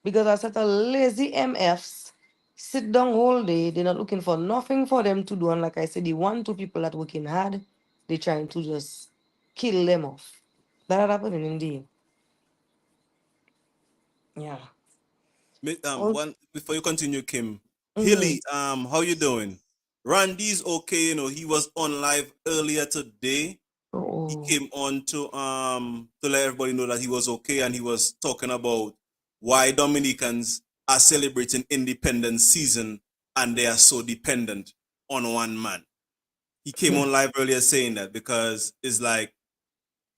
Because I said a lazy MFs sit down all day, they're not looking for nothing for them to do. And like I said, the one, two people that working hard, they trying to just kill them off. That happening indeed. Yeah. Oh, One before you continue, Kim. mm-hmm. Hilly, how you doing? Randy's okay. You know, he was on live earlier today. He Oh, came on to let everybody know that he was okay, and he was talking about why Dominicans are celebrating independence season and they are so dependent on one man. He came on live earlier saying that because it's like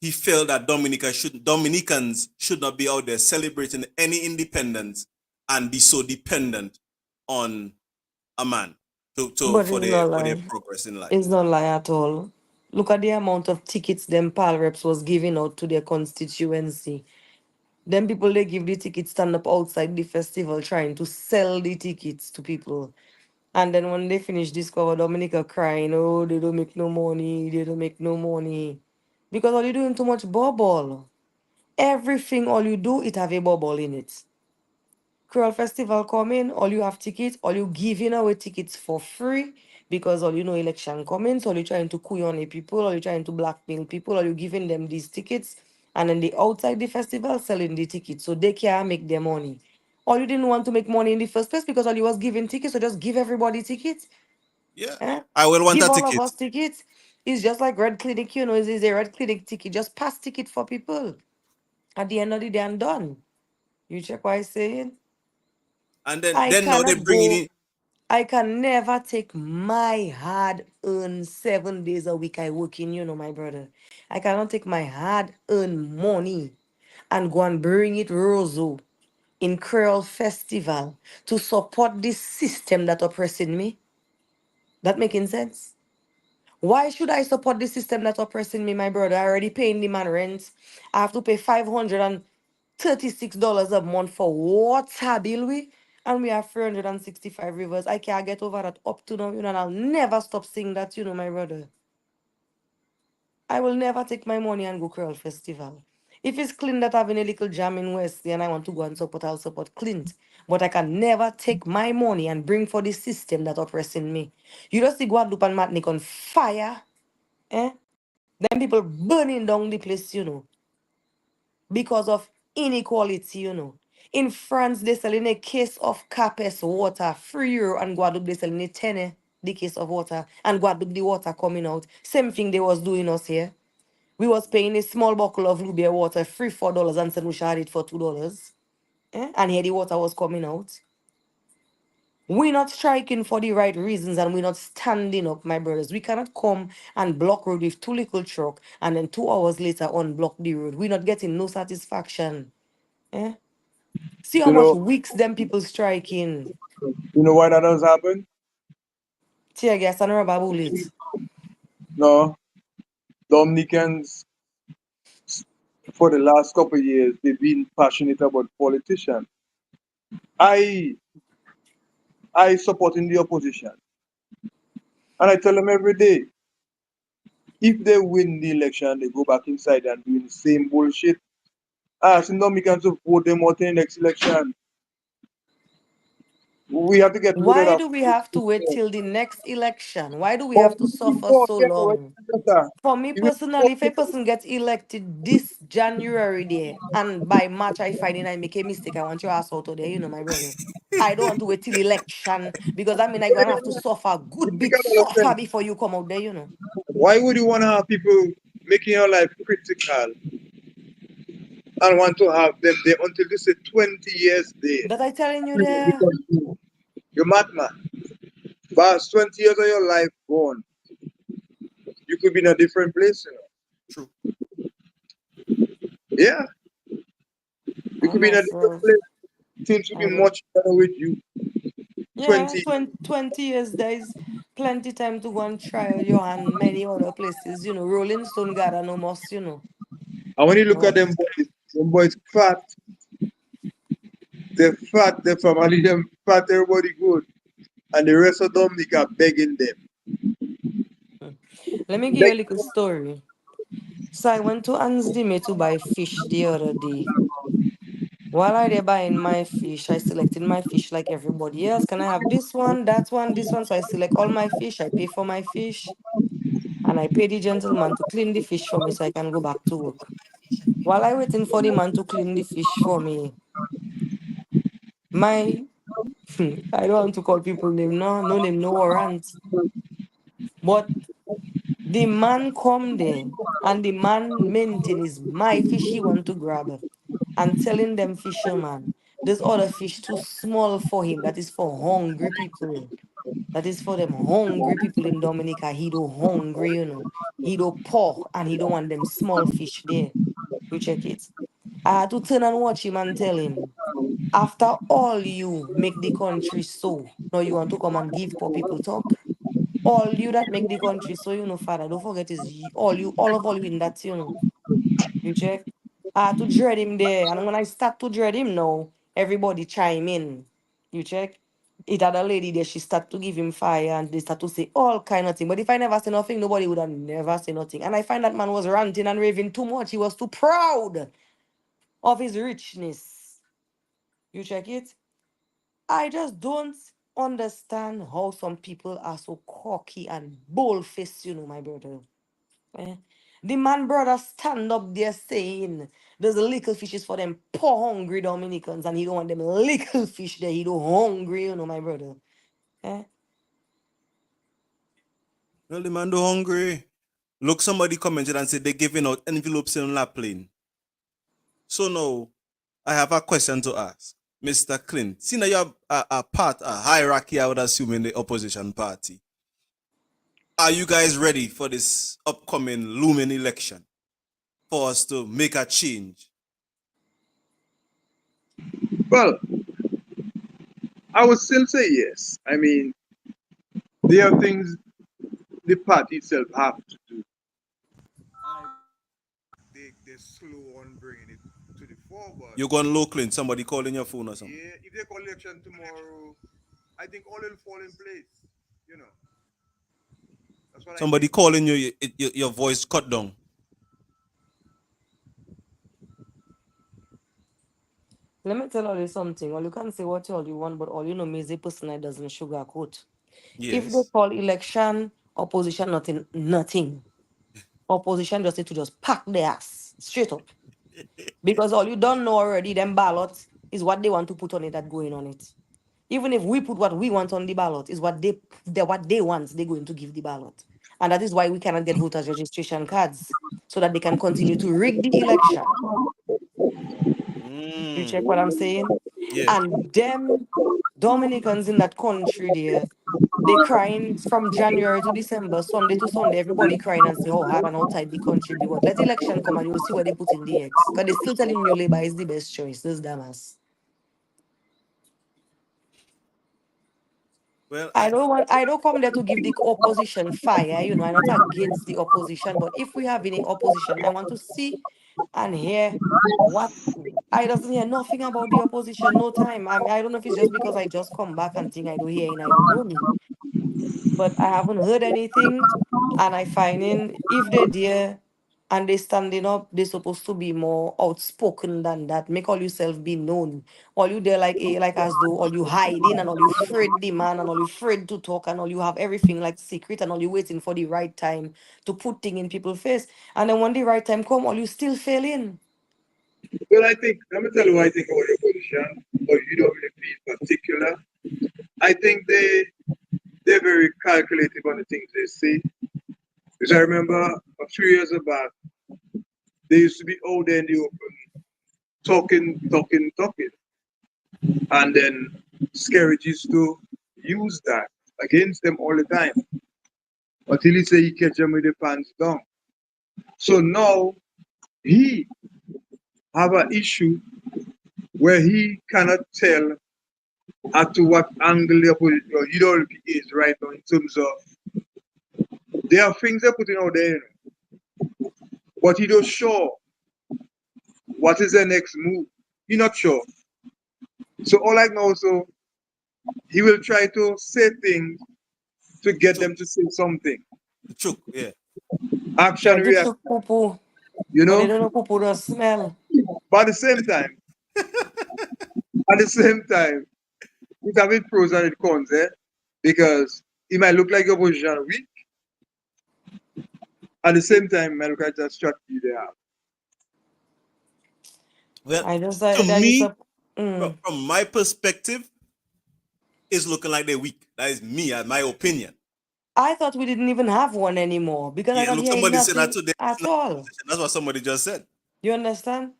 he felt that Dominicans should not be out there celebrating any independence and be so dependent on a man to but it's not for their lie. progress in life. It's not lie at all. Look at the amount of tickets them pal reps was giving out to their constituency. Them people they give the tickets stand up outside the festival trying to sell the tickets to people. And then when they finish discover Dominica crying, oh, they don't make no money, they don't make no money. Because all you doing too much bubble. Everything all you do, it have a bubble in it. Creole Festival coming, all you have tickets, all you giving away tickets for free because all you know election coming, so all you trying to coup on the people, all you trying to blackmail people, all you giving them these tickets, and then they outside the festival selling the tickets so they can make their money. All you didn't want to make money in the first place because all you was giving tickets, so just give everybody tickets. Yeah. Eh? I will want Give a all of ticket. us tickets. It's just like Red Clinic, you know, it's a Red Clinic ticket. Just pass ticket for people. At the end of the day, I'm done. You check what I'm saying? And then I then now they cannot bringing go. in. I can never take my hard-earned 7 days a week I work in, you know, my brother. I cannot take my hard-earned money and go and bring it Roseau in Creole Festival to support this system that oppressing me. That making sense? Why should I support the system that's oppressing me, my brother? I already paying the man rent. I have to pay $536 a month for water bill, and we have 365 rivers. I can't get over that up to now, you know, and I'll never stop saying that, you know, my brother. I will never take my money and go Creole Festival. If it's Clint that having a little jam in Wesley and I want to go and support, I'll support Clint. But I can never take my money and bring for the system that oppressing me. You just see Guadeloupe and Martinique on fire, eh? Them people burning down the place, you know, because of inequality, you know. In France, they selling a case of Capes water, €3, and Guadeloupe they selling a 10 the case of water, and Guadeloupe the water coming out. Same thing they was doing us here. We was paying a small bottle of Lubia water free $4 and said we should have it for $2. And here the water was coming out. We're not striking for the right reasons and we're not standing up, my brothers. We cannot come and block road with two little truck and then 2 hours later unblock the road. We're not getting no satisfaction. Eh? See how You much know, weeks them people striking. you know why that does happen? tear gas and rubber bullet. No, Dominicans for the last couple of years they've been passionate about politicians. I I support in the opposition, and I tell them every day, if they win the election, they go back inside and doing the same bullshit. I ask Dominicans to vote them out in the next election. We have to get rid of Why that. do we have to wait till the next election? Why do we But have to if suffer you so get what long? better, For me if personally, if a person gets elected this January there, and by March I find it I make a mistake, I want your ass out of there, you know, my brother. I don't want to wait till election because I mean I'm gonna have to suffer a good you bit, can suffer understand, before you come out there, you know. why would you want to have people making your life critical and want to have them there until you say 20 years there? That I telling you there. Because you're madman. But 20 years of your life gone, you could be in a different place, you know. True. Yeah, you I could be in a different myself, place. Things would I be don't. much better with you. Yeah, 20. 20 years, there is plenty time to go and try your hand many other places, you know. Rolling Stone got no most, you know. And when you look at Oh. them boys fat, they're fat, their family, them fat, everybody good. And the rest of them, they are begging them. Hmm. Let me give you a Beg, little story. So I went to Ansdime to buy fish the other day. While I there buying my fish, I selected my fish like everybody else. Can I have this one, that one, this one? So I select all my fish. I pay for my fish, and I pay the gentleman to clean the fish for me so I can go back to work. While I waiting for the man to clean the fish for me, my I don't want to call people name, no name, no warrant. But the man come there and the man maintain is my fish he want to grab and telling them fisherman, this other fish too small for him. That is for hungry people. That is for them hungry people in Dominica. He do hungry, you know. He do poor and he don't want them small fish there. You check it. I had to turn and watch him and tell him, after all you make the country so, now you want to come and give poor people talk? All you that make the country so, you know, father, don't forget is all you, all you in that, you know. You check? I had to dread him there. And when I start to dread him now, everybody chime in. You check? It had a lady there, she start to give him fire and they start to say all kind of thing. But if I never say nothing, nobody would have never say nothing. And I find that man was ranting and raving too much. He was too proud of his richness. You check it? I just don't understand how some people are so cocky and bold-faced, you know, my brother. Eh? The man brother stand up there saying there's little fishes for them poor hungry Dominicans and he don't want them little fish there. He don't hungry, you know, my brother. Eh? Well, the man do hungry. Look, somebody commented and said they're giving out envelopes in Lapland. So now, I have a question to ask. Mr. Clint, seeing that you have a hierarchy, I would assume, in the opposition party. Are you guys ready for this upcoming looming election for us to make a change? well, I would still say yes. I mean, there are things the party itself have to do. They're slow on bringing it to the forward. You're going low, Clint. Somebody calling your phone or something. Yeah, if they call election tomorrow, I think all will fall in place. You know, that's what I Somebody think. calling you, your voice cut down. Let me tell you something. All you can say what all you want, but all you know me is a person that doesn't sugarcoat. If they Yes. call election, opposition nothing, nothing. Opposition just need to just pack their ass straight up. Because all you don't know already, them ballots is what they want to put on it that going on it. Even if we put what we want on the ballot, is what they want, they're going to give the ballot. And that is why we cannot get voters registration cards. So that they can continue to rig the election. You Mm, check what I'm saying? yeah. And them Dominicans in that country there, they crying from January to December, Sunday to Sunday, everybody crying and say how hard and how tight the country be. But let election come and you'll see where they put in the eggs. Because they still telling you Labour is the best choice. This damas. Well, I don't come there to give the opposition fire, you know. I'm not against the opposition, but if we have any opposition, I want to see and hear what I doesn't hear nothing about the opposition, no time. I don't know if it's just because I just come back and think I don't hear and I don't know me. But I haven't heard anything, and I find in if they're there and they standing up, they're supposed to be more outspoken than that. Make all yourself be known. All you there like as though all you hiding and all you afraid the man and all you afraid to talk and all you have everything like secret and all you waiting for the right time to put thing in people's face. And then when the right time come, all you still failing. Well, I think, let me tell you what I think about your position, but you don't really feel particular. I think they're very calculative on the things they say. Because I remember a few years back, they used to be out there in the open, talking. And then Skerrit used to use that against them all the time until he say he catch them with the pants down. So now he have an issue where he cannot tell as to what angle the opposition or UWP is right now in terms of there are things they're putting out there, but he don't sure what is the next move. He not sure. So all I know, so he will try to say things to get them to say something. Chook, yeah. Action Try to reaction, choke poo, you but they know. don't know poo the smell. But at the same time, it have its pros and its cons, because it might look like your position weak. At the same time, it might look like that strategy they have. Well, I just to I just me, mm. from my perspective, it's looking like they're weak. That is me, my opinion. I thought we didn't even have one anymore because I'm Yeah, not look, hearing somebody said that nothing today. at all. That's what somebody just said. You understand?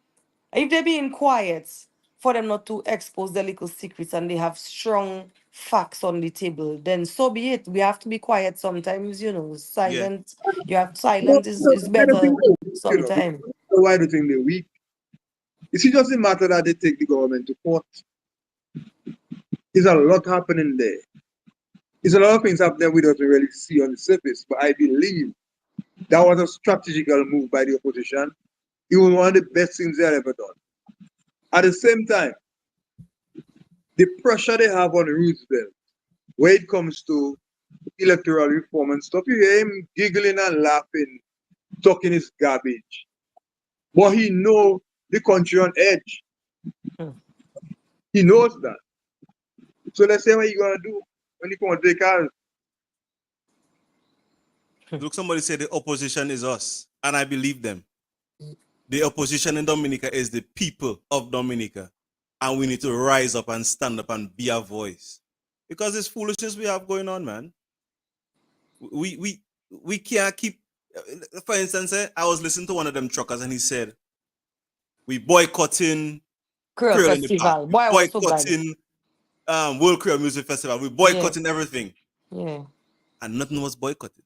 If they're being quiet for them not to expose their little secrets and they have strong facts on the table, then so be it. We have to be quiet sometimes, you know. Yeah. Silent. You have No, silent no, is I don't think better they're weak, you know. sometimes. Why do you think they're weak? It doesn't matter that they take the government to court. There's a lot happening there. There's a lot of things happening we don't really see on the surface, but I believe that was a strategical move by the opposition. It was one of the best things they had ever done. At the same time, the pressure they have on Roosevelt when it comes to electoral reform and stuff, you hear him giggling and laughing, talking his garbage. But he know the country on edge. Hmm. He knows that. So let's say what you gonna do when you come to take cars. Look, somebody said the opposition is us, and I believe them. The opposition in Dominica is the people of Dominica, and we need to rise up and stand up and be a voice because this foolishness we have going on, man. We we we can't keep. For instance, I was listening to one of them truckers, and he said, "We boycotting Creole Creole in the Park. Festival. We Boy, I was so glad. boycotting World Creole Music Festival. We Yeah, boycotting everything, yeah. and nothing was boycotted."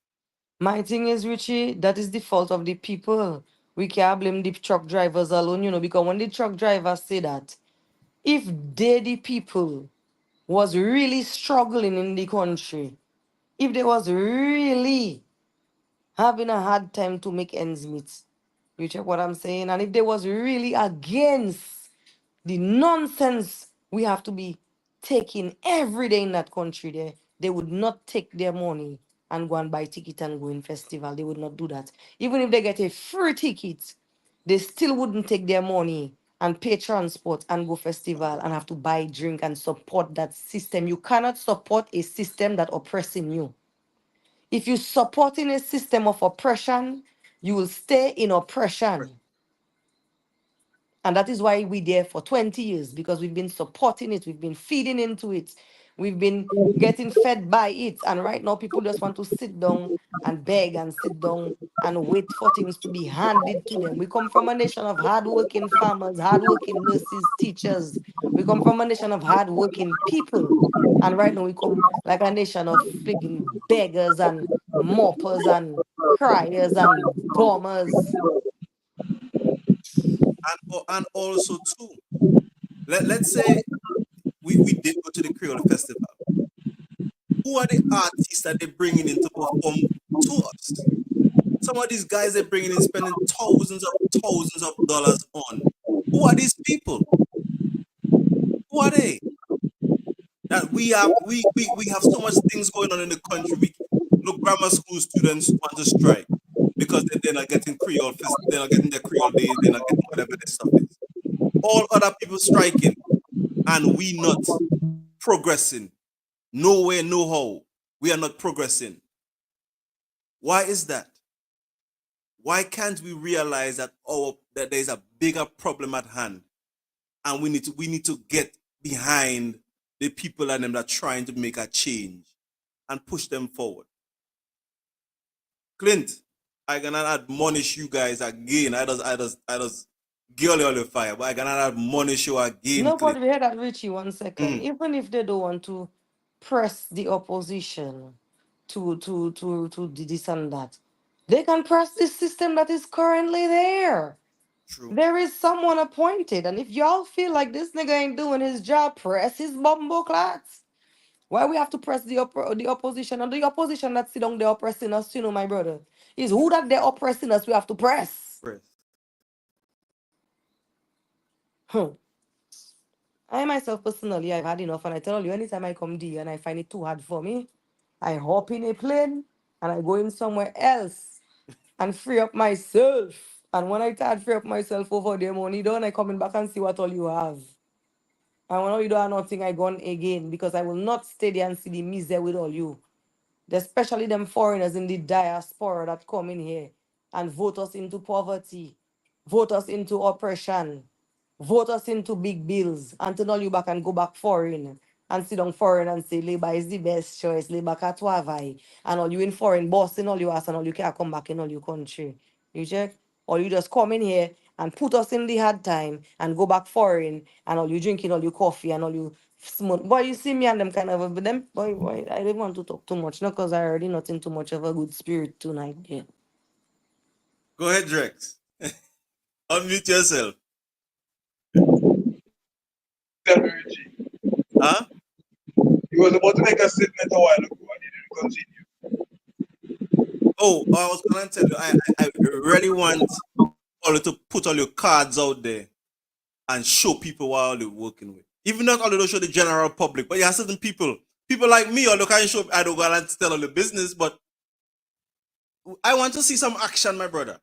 My thing is, Richie, that is the fault of the people. We can't blame the truck drivers alone, you know, because when the truck drivers say that, if they, the people, was really struggling in the country, if they was really having a hard time to make ends meet, you check what I'm saying? And if they was really against the nonsense we have to be taking every day in that country there, they would not take their money and go and buy ticket and go in festival. They would not do that. Even if they get a free ticket, they still wouldn't take their money and pay transport and go festival and have to buy drink and support that system. You cannot support a system that oppressing you. If you supporting a system of oppression, you will stay in oppression. And that is why we're there for 20 years, because we've been supporting it, we've been feeding into it, we've been getting fed by it. And right now, people just want to sit down and beg and sit down and wait for things to be handed to them. We come from a nation of hardworking farmers, hardworking nurses, teachers. We come from a nation of hardworking people. And right now, we come like a nation of friggin' beggars and moppers and criers and bombers. And also too, let's say we did go to the Creole Festival. Who are the artists that they're bringing in to perform to us? Some of these guys they're bringing in spending thousands of dollars on. Who are these people? Who are they? That we have so much things going on in the country. We look, grammar school students want to strike because they're not getting they're not getting their Creole days, they're not getting whatever their stuff is. All other people striking, and we not progressing. Nowhere, no how. We are not progressing. Why is that? Why can't we realize that that there is a bigger problem at hand, and we need to get behind the people and them that are trying to make a change and push them forward. Clint, I cannot admonish you guys again. I just girl all the fire, but I cannot admonish you again, No, but Clint. we heard that, Richie, 1 second. Mm, Even if they don't want to press the opposition to this and that, they can press the system that is currently there. true. There is someone appointed, and if y'all feel like this nigga ain't doing his job, press his bumbo clats. Why we have to press the opposition? And the opposition that sit down there oppressing us, my brother, is who that they're oppressing us. We have to press. Press. Hmm. I myself personally, I've had enough, and I tell you, anytime I come there and I find it too hard for me, I hop in a plane and I go in somewhere else and free up myself. And when I start free up myself over there, money done, I coming back and see what all you have. And when all you don't have nothing, I gone again because I will not stay there and see the misery with all you. Especially them foreigners in the diaspora that come in here and vote us into poverty, vote us into oppression, vote us into big bills, and turn all you back and go back foreign and sit down foreign and say Labour is the best choice, Labour Katwavai, and all you in foreign bossing all you ask and all you can't come back in all your country. You check? Or you just come in here and put us in the hard time and go back foreign and all you drinking all your coffee and all you smoke. Boy, you see me and them kind of, but them, boy, I don't want to talk too much, no, because I already not in too much of a good spirit tonight. Yeah. Go ahead, Drex. Unmute yourself. Tell me, Richie. Huh? He was about to make a statement a while ago and he didn't continue. Oh, I was gonna tell you, I really want all you to put all your cards out there and show people what all you're working with. Even not all you show the general public, but you have certain people like me, or look, I show, I don't go and tell all the business, but I want to see some action, my brother.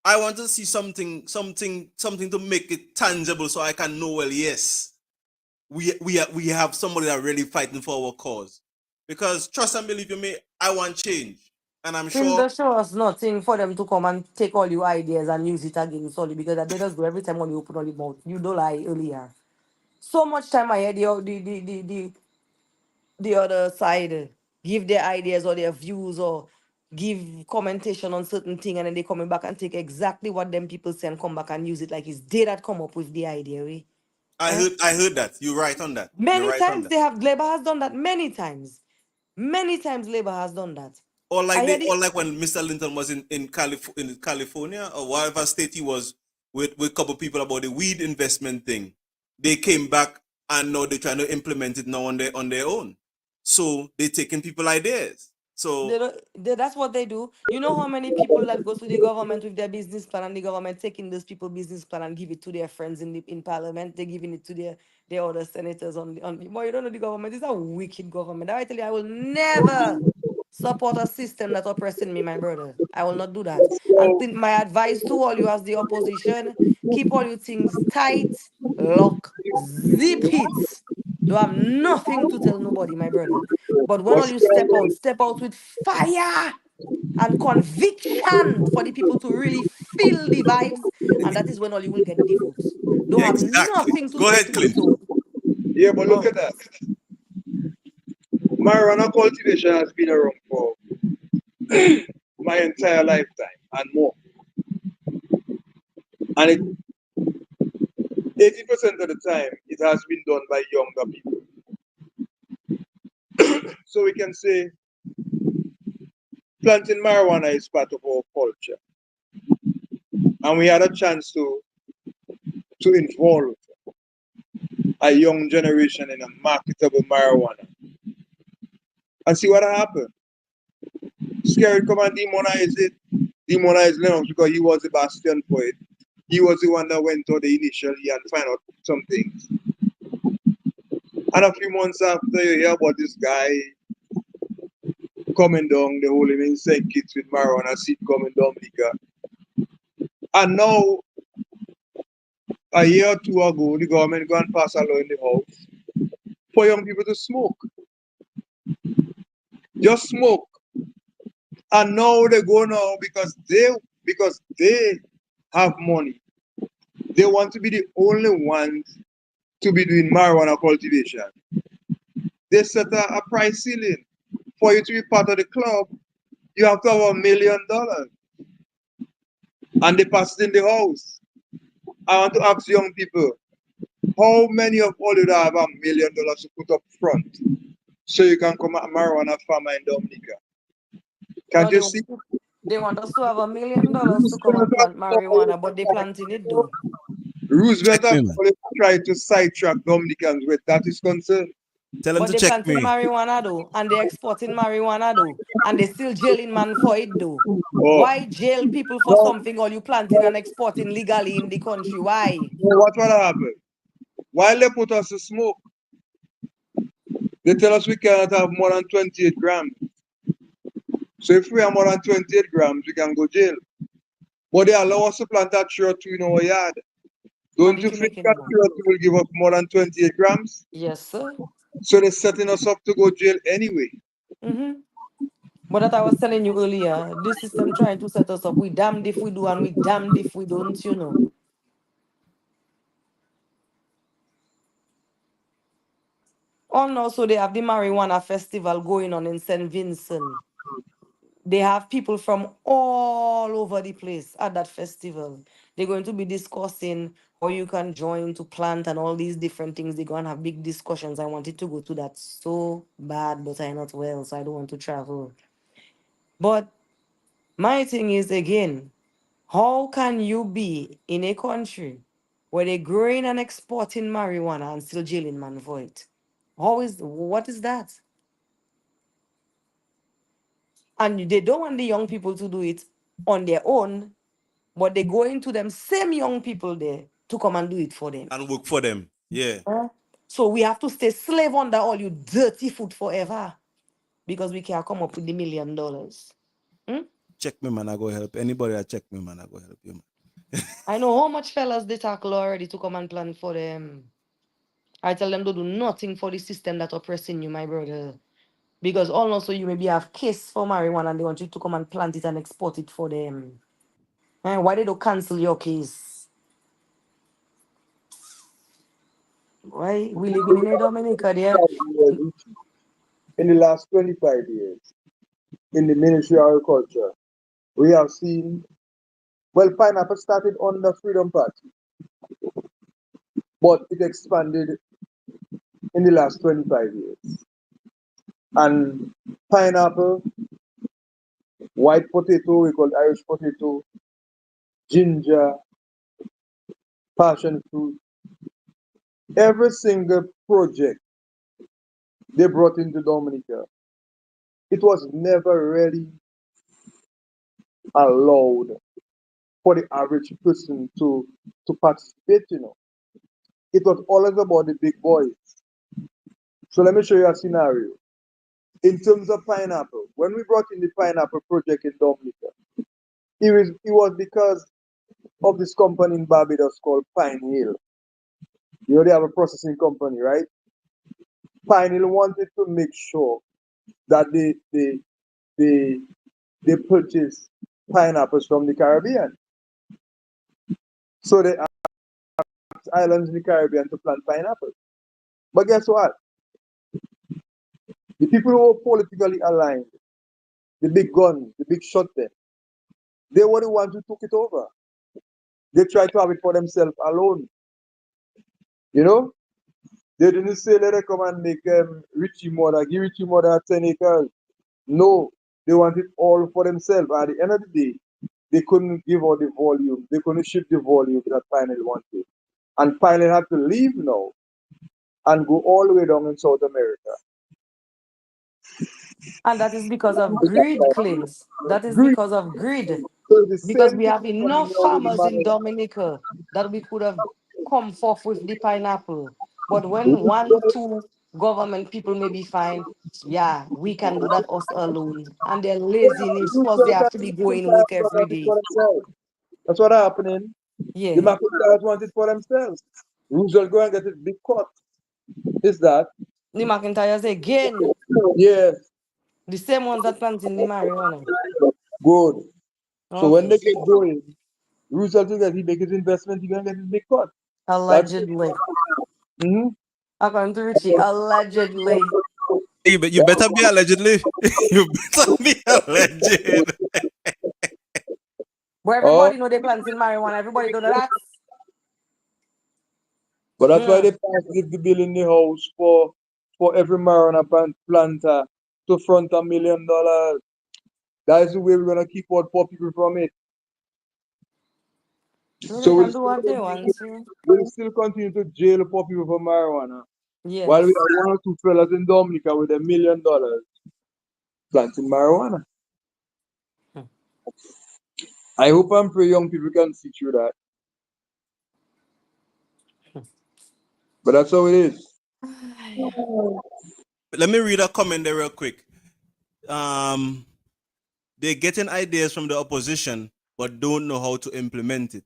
I want to see something to make it tangible, so I can know. Well, yes, we have somebody that really fighting for our cause. Because trust and believe you me, I want change, and I'm Since sure they show us nothing for them to come and take all your ideas and use it against all you, because they just go every time when you open all your mouth. You don't lie earlier. So much time I hear the other side give their ideas or their views or give commentation on certain thing, and then they coming back and take exactly what them people say and come back and use it like it's they that come up with the idea. Eh? I heard that. You're right on that. You're Many right on times that. they have Labour has done that many times. Many times Labour has done that. I hear Or the like when Mr. Linton was in California or whatever state he was with a couple people about the weed investment thing. They came back and now they're trying to implement it now on their own. So they're taking people ideas. They So don't, that's what they do. You know how many people that go to the government with their business plan and the government taking those people business plan and give it to their friends in parliament. They're giving it to their other senators on. Boy, you don't know the government. It's a wicked government. I tell you, I will never support a system that oppressing me, my brother. I will not do that. And So, think my advice to all you as the opposition: keep all your things tight, lock, zip it. Don't have nothing to tell nobody, my brother. But when all what's you going step out with fire and conviction for the people to really feel the vibes, and that is when all you will get the votes. Don't yeah, have exactly. nothing to Go say ahead, to me. Clint. So, Yeah, but look oh, at that. Marijuana cultivation has been around for my entire lifetime and more. And 80% of the time, it has been done by younger people. So we can say planting marijuana is part of our culture. And we had a chance to involve a young generation in a marketable marijuana. And see what happened. Scary come and demonize it. Demonize Lennox because he was the bastion for it. He was the one that went to the initially and find out some things. And a few months after, you hear about this guy coming down, the whole in St. Kitts with marijuana seed coming down, Nika. And now, a year or two ago, the government go and pass a law in the house for young people to smoke. Just smoke. And now they go now because they have money. They want to be the only ones to be doing marijuana cultivation. They set a price ceiling. For you to be part of the club, you have to have $1 million. And they pass it in the house. I want to ask young people, how many of all you have $1 million to put up front so you can come a marijuana farmer in Dominica? No, Can't you see? they want us to have $1 million to come and plant marijuana, but they planting it though. Roosevelt Check have me, man. always tried to sidetrack Dominicans where that is concerned. Tell him But to they check planting me. marijuana though, and they exporting marijuana though, and they still jailing man for it though. Oh, Why jail people for no, something or you planting and exporting legally in the country? Why? what will happen? While they put us to smoke, they tell us we cannot have more than 28 grams. So if we have more than 28 grams, we can go jail. But they allow us to plant that tree or two in our yard. And Don't you if you think making that more? tree or two will give us more than 28 grams? Yes, sir. So they're setting us up to go jail anyway. Mm-hmm. But that I was telling you earlier, this system trying to set us up. We damned if we do and we damned if we don't, you know. Oh no, so they have the marijuana festival going on in St. Vincent. They have people from all over the place at that festival. They're going to be discussing how you can join to plant and all these different things. They're going to have big discussions. I wanted to go to that so bad, but I'm not well, so I don't want to travel. But my thing is again, how can you be in a country where they're growing and exporting marijuana and still jailing man for it? What is that? And they don't want the young people to do it on their own, but they go into them same young people there to come and do it for them. And work for them. Yeah. So we have to stay slave under all you dirty food forever because we can't come up with the $1 million. Check me, man. I go help. Anybody that check me, man, I go help you, man. I know how much fellas they tackle already to come and plan for them. I tell them to do nothing for the system that oppressing you, my brother. Because also you maybe have case for marijuana and they want you to come and plant it and export it for them. Why they don't cancel your case? Why we living in a Dominica there? In the last 25 years, in the Ministry of Agriculture, we have seen, well, pineapple started on the Freedom Party, but it expanded in the last 25 years. And pineapple, white potato, we call Irish potato, ginger, passion fruit, every single project they brought into Dominica, it was never really allowed for the average person to participate, you know. It was always about the big boys. So let me show you a scenario. In terms of pineapple, when we brought in the pineapple project in Dominica, it was because of this company in Barbados called Pine Hill. You know, they have a processing company, right? Pine Hill wanted to make sure that they, they purchase pineapples from the Caribbean. So they asked islands in the Caribbean to plant pineapples. But guess what? The people who were politically aligned, the big guns, the big shot men, they were the ones who took it over. They tried to have it for themselves alone. You know? They didn't say let us come and make Richie Mother, give Richie Mother 10 acres. No, they want it all for themselves. At the end of the day, they couldn't give out the volume. They couldn't ship the volume that Pioneer wanted. And Pioneer had to leave now and go all the way down in South America. And that is because of greed, Clint. That is Greed. because of greed. So the Because same we thing have happening enough now with the farmers in marijuana. Dominica that we could have come forth with the pineapple. But when Which one, two government people may be fine, yeah, we can do that us alone. And they're laziness, plus they have to be going work every want it day. for themselves. That's what happening. The Yeah. McIntyres want it for themselves. Roosevelt go and get it big cut. Is that? The McIntyres again, Yes, the same ones that planting the marijuana. good. So when Okay. they get going, Roosevelt will get he make his investment, he gonna get his big cut. That's Allegedly. mm-hmm. According to Richie, allegedly. You better be allegedly. You better be alleged. But Oh, everybody know they planting marijuana. Everybody know that. but that's why Hmm. they passed the bill in the house for every marijuana planter to front $1 million. That is the way we're gonna keep out poor people from it. So they So can do what they want to. we'll still continue to jail poor people for marijuana. While we Yes. have one or two fellas in Dominica with $1 million planting marijuana. I hope and pray young people can see through that. But that's how it is. Let me read a comment there real quick. They're getting ideas from the opposition, but don't know how to implement it.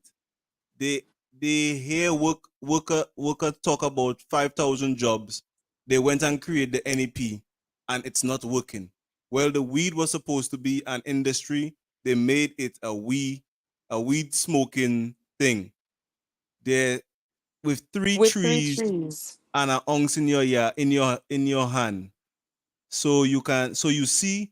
They they hear worker talk about 5,000 jobs. They went and created the NEP, and it's not working. Well, the weed was supposed to be an industry. They made it a weed smoking thing. They with three With three trees trees. and an ounce in your in your hand. So you see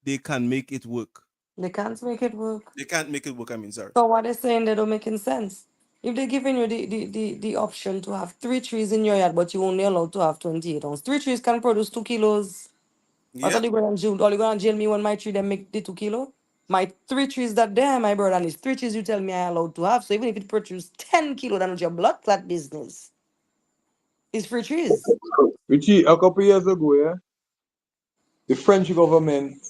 they can make it work. They can't make it work. They can't make it work. I mean, sorry. So what they're saying, they don't making sense. If they're giving you the option to have three trees in your yard, but you only allowed to have 28 ounces. Three trees can produce 2 kilos. I Yeah. thought you gonna jail. All you gonna jail me when my tree them make the 2 kilo. My three trees that there, my brother, and it's three trees you tell me I allowed to have. So even if it produce 10 kilo, that's your blood clot business. It's free trees. Richie, a couple years ago, yeah, the French government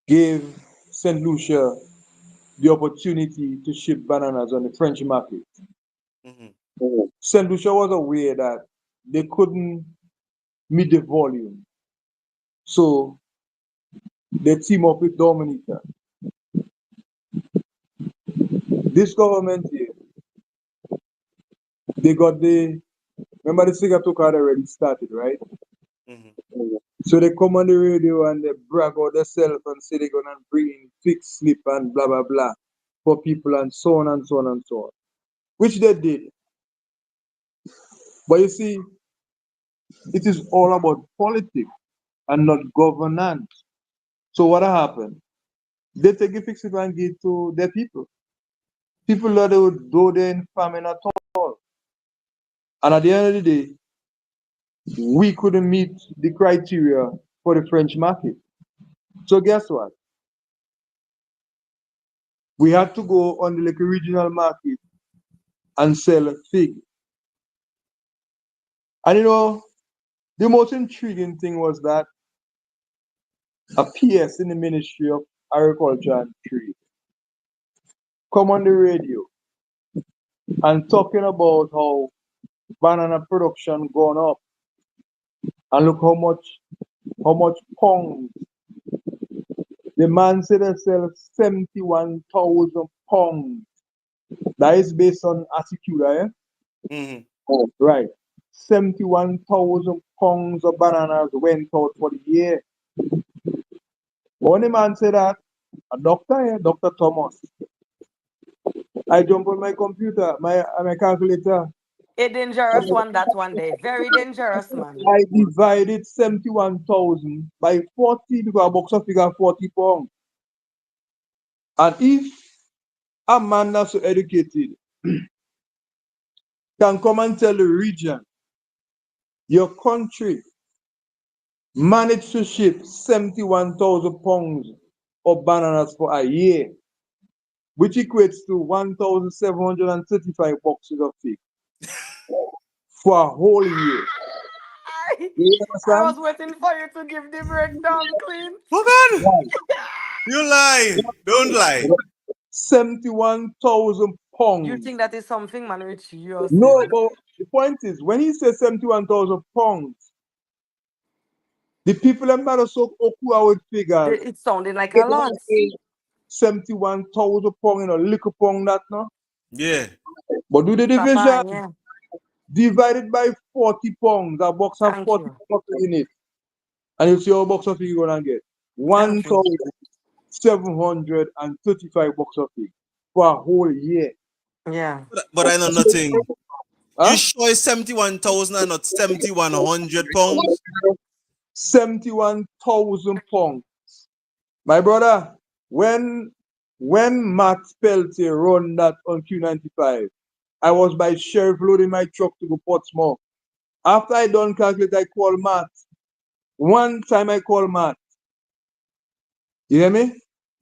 gave St. Lucia the opportunity to ship bananas on the French market. Hmm. St. Lucia was aware that they couldn't meet the volume. So they team up with Dominica. This government here, they got remember the cigarette card already started, right? Hmm. So they come on the radio and they brag out themselves and say they're gonna bring in fixed sleep and blah blah blah for people and so on and so on and so on. Which they did. But you see, it is all about politics and not governance. So what happened? They take a fix it and give to their people. People that they would go there in famine at all. And at the end of the day, we couldn't meet the criteria for the French market. So guess what? We had to go on the like regional market and sell fig. And the most intriguing thing was that a PS in the Ministry of Agriculture and Trade come on the radio and talking about how banana production gone up and look how much pounds. The man said they sell 71,000 pounds. That is based on Asicura, eh? Hmm. Oh, right. 71,000 pounds of bananas went out for the year. When the man said that, a doctor, Dr. Thomas, I jump on my computer, my calculator. A dangerous one, that one day. Very dangerous, man. I divided 71,000 by 40 because a box of figure 40 pounds. And if a man that's so educated can come and tell the region, your country managed to ship 71,000 pounds of bananas for a year, which equates to 1,735 boxes of fig for a whole year. You I understand? was waiting for you to give the breakdown, clean. Fuck, Right. you lie. Don't lie. 71,000 You pounds. think that is something, man, which you're No, saying? but the point is, when he says 71,000 pounds, the people them that are so okua with figures, It's sounding like they a lot. don't say 71,000 pounds in a little pound that no. Yeah. But do the It's a division, fine, yeah. divided by 40 pounds, a box have Thank 40 you. pounds in it. And you see how box of fig you're gonna get. Thank you. 1,735 box of fig for a whole year. Yeah. But I know nothing. You Huh? sure it's 71,000 and not 7,100 pounds? 71,000 pounds. My brother, when Matt Peltier run that on Q95, I was by Sheriff loading my truck to go Portsmouth. After I done calculate, I call Matt. One time I call Matt. You hear me?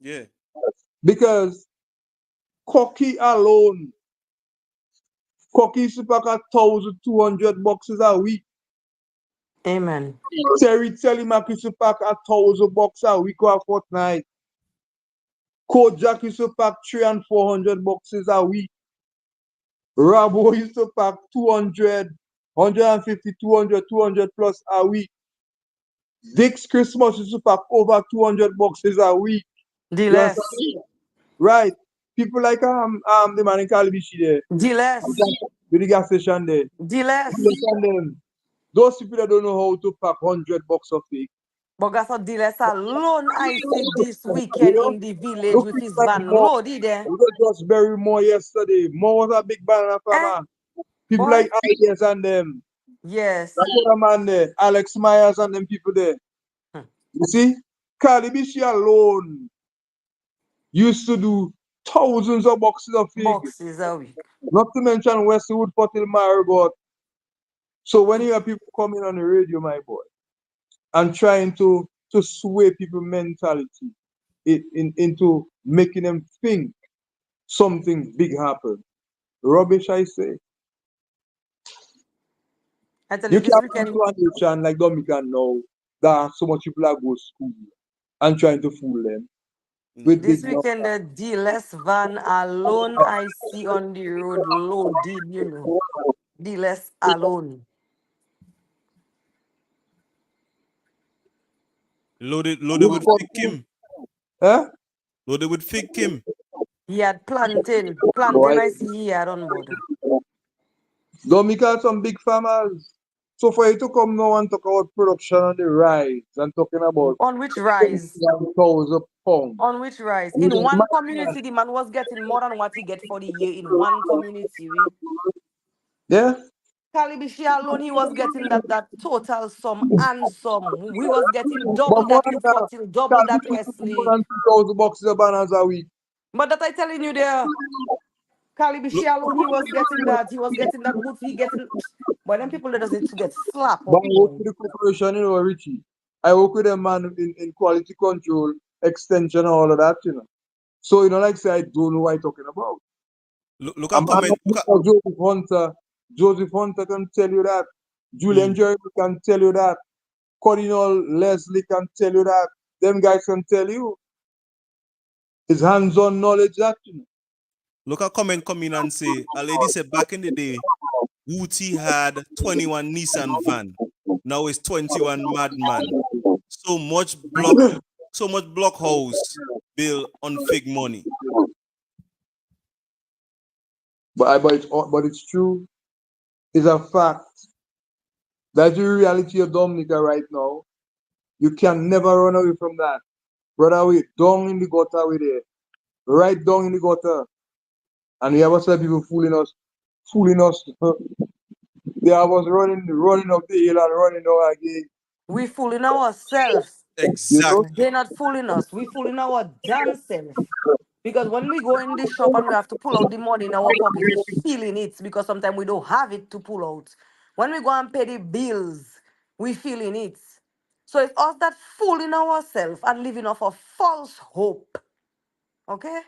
Yeah. Because Cocky alone, Cocky used to pack 1,200 boxes a week. Amen. Terry Telemack used to pack 1,000 boxes a week or a fortnight. Kojak used to pack 300 and 400 boxes a week. Rabo used to pack 200, 150, 200, 200 plus a week. Dick's Christmas used to pack over 200 boxes a week. You D-less. understand? Right. People like the man in Calibishi there, D-less. with the gas station there. You D-less. understand them? Those people that don't know how to pack 100 box of fig. But that's what D-less alone I see this You weekend know? in the village Look with people his like van Mo. loaded there. We got just very more yesterday. Mo was a big banana Eh, farmer. People boy? like Ideas and them. Yes. That's what a man there. Alex Myers and them people there. Hmm. You see? Calibishi alone used to do thousands of boxes of fig. Boxes a week. Not to mention Westwood, Fortil, Maribor. So when you have people coming on the radio, my boy, and trying to sway people mentality into making them think something big happened. Rubbish, I say. I tell you You this can't come weekend, to a nation like Dominican now that so much people are go to school and trying to fool them No. with big this numbers. weekend the D-less van alone I see on the road loaded, you know. D-less alone. Loaded Look with for fig food. Kim. Eh? Loaded with fig Kim. He had planting. Planting Boy, I see he had on board. Dominican some big farmers. So for you to come now and talk about production on the rise and talking about On which rise? 1,000 pounds. On which rise? You In know, one community, the man was getting more than what he get for the year in one community. yeah? Calibishi alone, he was getting that total sum and some. We was getting But double more that than with that, 40, double can't that be more Wesley. than 2,000 boxes of bananas a week. But that I telling you there, Calibishi Look, alone, he was getting that. He was getting that good. He getting. But them people that doesn't need to get slapped But up, I work boy. with the corporation, Richie. I work with a man in quality control, extension, all of that, So, like say, I don't know what I'm talking about. look A at man comment. Look at like Joseph Hunter can tell you that. Julian mm. Jeremy can tell you that. Cardinal Leslie can tell you that. Them guys can tell you. It's hands-on knowledge that. Look at comment come in and say a lady said back in the day, Wooty had 21 Nissan van. Now it's 21 Madman. So much block, so much blockhouse bill on fig money. But it's true. It's a fact. That's the reality of Dominica right now. You can never run away from that. Brother, we down in the gutter with it. Right down in the gutter. And we have some people fooling us. They have us running up the hill and running down again. We fooling ourselves. You know? Exactly. They're not fooling us. We fooling our damn self. Because when we go in the shop and we have to pull out the money in our pocket, we feeling it because sometimes we don't have it to pull out. When we go and pay the bills, we feeling it. So it's us that fooling ourselves and living off a false hope. Okay?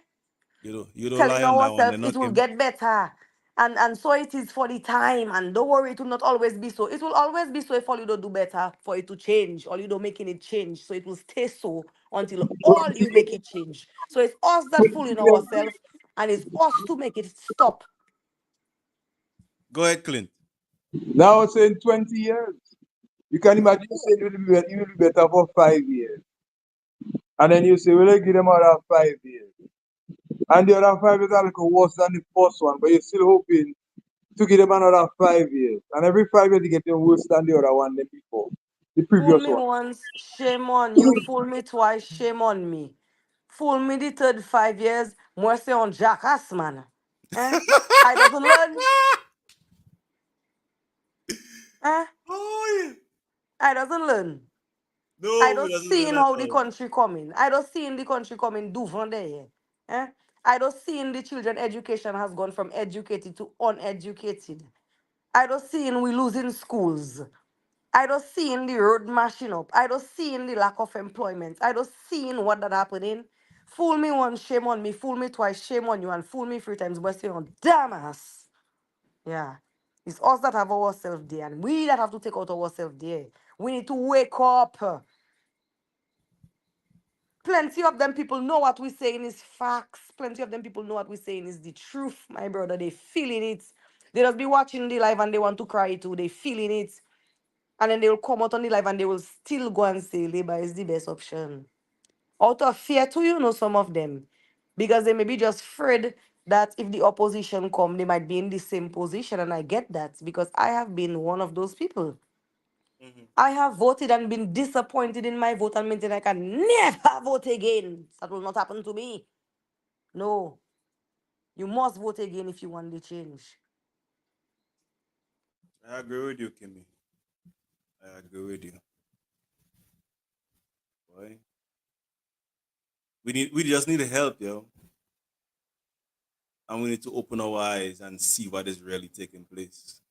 You don't Telling lie on that one, ourselves then it will Kim. get better. And so it is for the time. And don't worry, it will not always be so. It will always be so if all you don't do better for it to change, or you don't making it change. So it will stay so until all you make it change. So it's us that fooling ourselves, and it's us to make it stop. Go ahead, Clint. Now it's in 20 years. You can imagine you say it will be better for 5 years. And then you say, well, let's give them another 5 years. And the other 5 years are like worse than the first one, but you're still hoping to give them another 5 years. And every 5 years you get them worse than the other one than before. The Fool previous me one. once, shame on you. Fool me twice, shame on me. Fool me the third 5 years, mercy on jackass, man. Eh? I doesn't learn. Eh? Oh yeah. I doesn't learn. I No, we don't doesn't learn seeing at how the all. country coming. I don't seeing the country coming do from there. Eh? I don't seeing the children education has gone from educated to uneducated. I don't seeing we losing schools. I don't seeing the road mashing up. I don't seeing the lack of employment. I don't seeing what that happening. Fool me once, shame on me. Fool me twice, shame on you. And fool me 3 times, but say on damn ass. Yeah. It's us that have ourselves there. And we that have to take out ourselves there. We need to wake up. Plenty of them people know what we're saying is facts. Plenty of them people know what we're saying is the truth, my brother. They feeling it. They just be watching the live and they want to cry too. They feeling it. And then they will come out on the live and they will still go and say Labour is the best option. Out of fear too, some of them. Because they may be just afraid that if the opposition come, they might be in the same position. And I get that because I have been one of those people. Mhm. I have voted and been disappointed in my vote and maintain I can never vote again. That will not happen to me. No. You must vote again if you want the change. I agree with you, Kimmy. I agree with you. Boy. We just need help, yo. And we need to open our eyes and see what is really taking place.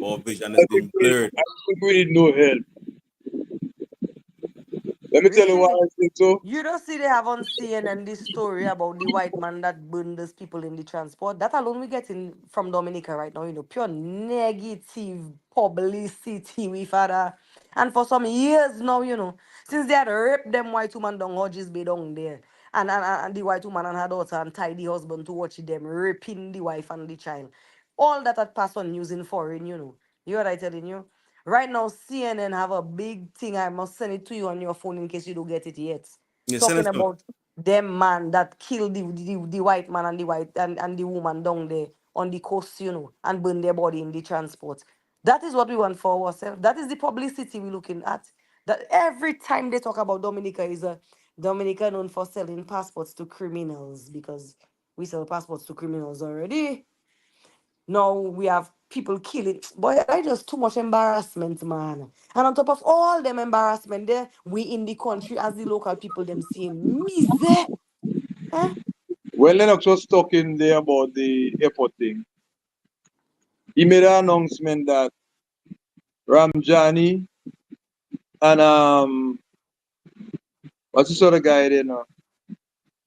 Our vision has been blurred. I think we need no help. Let me tell you why Really? I think so. You don't see they have on CNN this story about the white man that burned those people in the transport. That alone we getting from Dominica right now, pure negative publicity we've had. And for some years now, since they had raped them white woman down Hodges Bay down there. And the white woman and her daughter and tied the husband to watch them raping the wife and the child. All that had passed on news in foreign, You know what I telling you? Right now, CNN have a big thing. I must send it to you on your phone in case you don't get it yet. Yeah, send Talking it to me. about them man that killed the white man and and the woman down there on the coast, and burn their body in the transport. That is what we want for ourselves. That is the publicity we're looking at. That every time they talk about Dominica is a Dominica known for selling passports to criminals because we sell passports to criminals already. Now we have people killing. Boy, I just too much embarrassment, man. And on top of all them embarrassment there, we in the country as the local people them seeing misery. Eh? When Lennox was talking there about the airport thing, he made an announcement that Ramjani and what's this other guy there now?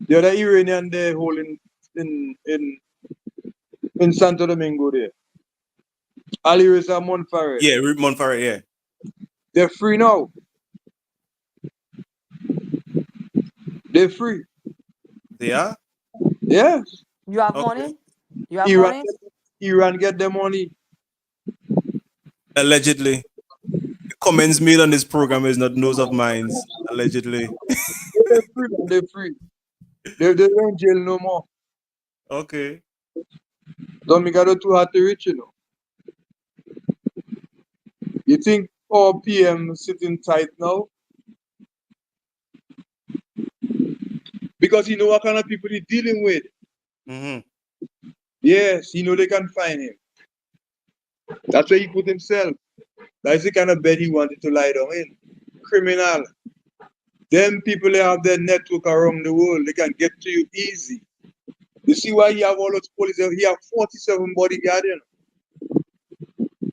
The other Iranian there holding in in in Santo Domingo there. Ali Reza Monfared. Yeah, Rip Monfort, yeah. They're free now. They're free. They are? Yes. You have Okay. money? You have Iran money? Iran get the money. Allegedly. The comments made on this program is not those of mine. Allegedly. They're free. They're free. They don't in jail no more. Okay. Don't make it too hard to reach, You think our PM sitting tight now? Because you know what kind of people he's dealing with. Mm-hmm. Yes, they can find him. That's where he put himself. That's the kind of bed he wanted to lie down in. Criminal. Them people they have their network around the world. They can get to you easy. You see why he have all those police? He have 47 bodyguards.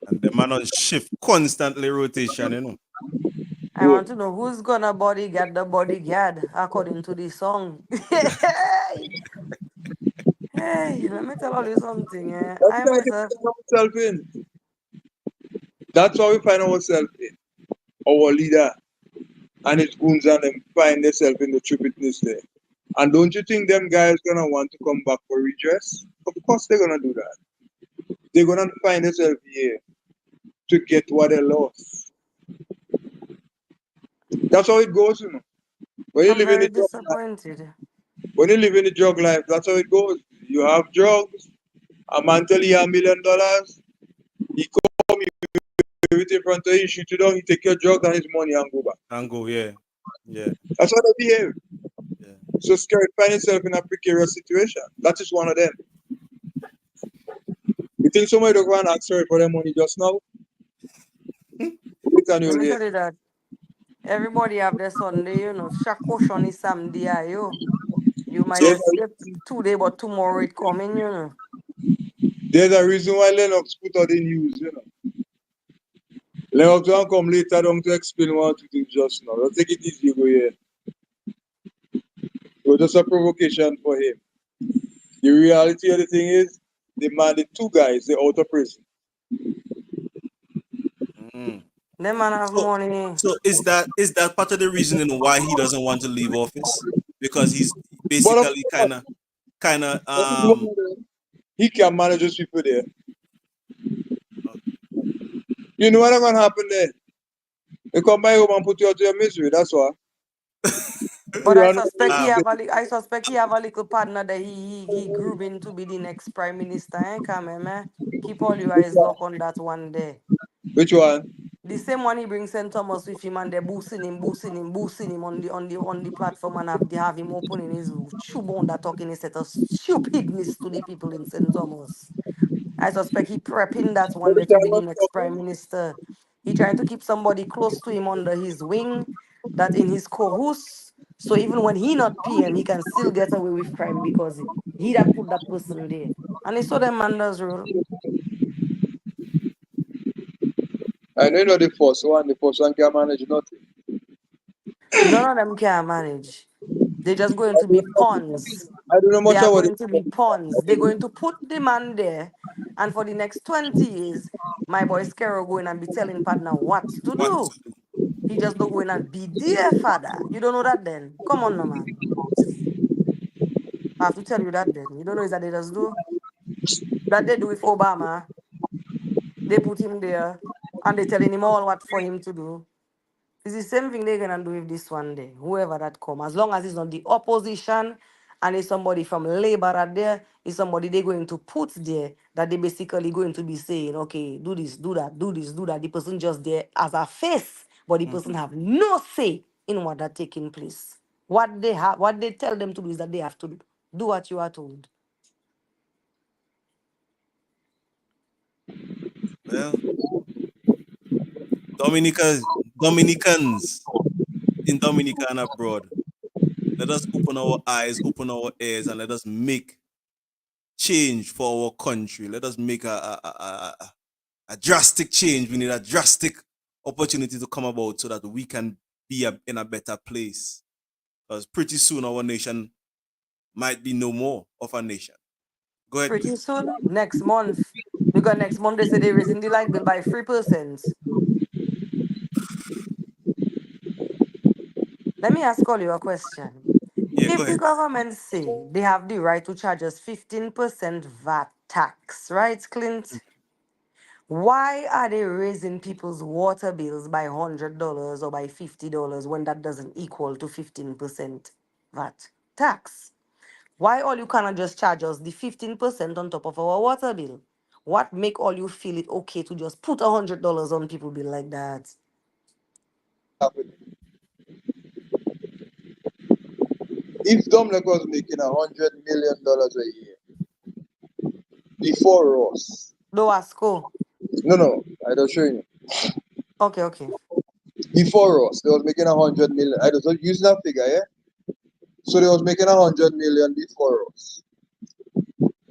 And the man on shift, constantly rotation. I Good. want to know who's gonna bodyguard the bodyguard according to the song. Hey, let me tell you something. That's I why we myself, find ourselves in. That's why we find ourselves in. Our leader and his goons and them find themselves in the stupidness there. And don't you think them guys gonna want to come back for redress? Of course they're gonna do that. They're gonna find themselves here to get what they lost. That's how it goes, you know. When you I'm live in very the drug life, disappointed. when you live in the drug life, that's how it goes. You have drugs, a man tell you $1 million, he come with in front of you, shoot you down, he take your drug and his money and go back. And go, yeah. Yeah. That's how they behave. Yeah. So scared, find yourself in a precarious situation. That is one of them. You think somebody don't go and ask sorry for their money just now? Wait and Let you'll me hear. tell you that everybody have their Sunday, Shakoshon is Sunday, yo. You might There's So skip today, but tomorrow it coming. there's a reason why Lennox put out the news, you know. Lennox will come later on to explain what to do just now. Don't take it easy, go here. It was just a provocation for him. The reality of the thing is, the man, the two guys, they're out of prison. mm. Them man have so money. so is that part of the reasoning why he doesn't want to leave office? Because he's But of basically course, kinda that is one of them. He can manage those people there. You know what going to happen there? They come by home and put you out of your misery, that's why. But You are not um I suspect he have a little partner that he grew in to be the next prime minister. Come on, man. Keep all your eyes locked on that one day. Which one? The same one he brings St. Thomas with him and they're boosting him on the platform and have him opening his chubonda talking a set of stupidness to the people in St. Thomas. I suspect he prepping that one Which day to be the one was next prime talking? minister. He trying to keep somebody close to him under his wing, that in his cohus. So even when he not PM, he can still get away with crime because he that put that person there. And he saw them man does rule. I know you're not the first one can manage nothing. None of them can manage. They're just going to be pawns. I don't know They much are about it. going to be pawns. They're going to put the man there, and for the next 20 years, my boy Scaro going and be telling partner what to what do. to do. He just don't go in and be there, father. You don't know that then? Come on, no man. I have to tell you that then. You don't know is that they just do? That they do with Obama. They put him there and they telling him all what for him to do. It's the same thing they're gonna do with this one day, whoever that come. As long as it's not the opposition and it's somebody from Labour right there, it's somebody they're going to put there that they basically going to be saying, okay, do this, do that, do this, do that. The person just there as a face, but the person Mhm. have no say in what that taking place. What they tell them to do is that they have to do. Do what you are told. Well, Dominicans in Dominica and abroad. Let us open our eyes, open our ears, and let us make change for our country. Let us make a drastic change. We need a drastic opportunity to come about so that we can be in a better place. Because pretty soon our nation might be no more of a nation. Go ahead, Pretty Queen. soon, next month, because next month they say they're raising the light bill by 3%. Let me ask all you a question. Yeah, go If the ahead. government say they have the right to charge us 15% VAT tax, right, Clint? Why are they raising people's water bills by $100 or by $50 when that doesn't equal to 15% VAT tax? Why all you cannot just charge us the 15% on top of our water bill? What make all you feel it okay to just put $100 on people bill like that? If Dominic was making $100 million a year before us, Do Asco. no, I don't show you. Okay, okay. Before us, they was making 100 million. I don't use that figure, yeah. So they was making 100 million before us,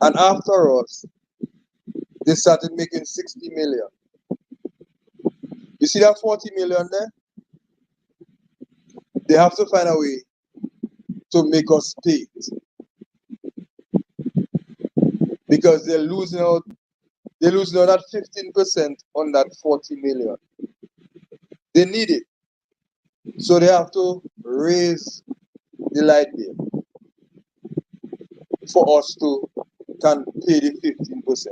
and after us, they started making 60 million. You see that 40 million there? They have to find a way to make us pay it. because they're losing out that 15% on that 40 million. They need it. So they have to raise the light bill for us to can pay the 15%.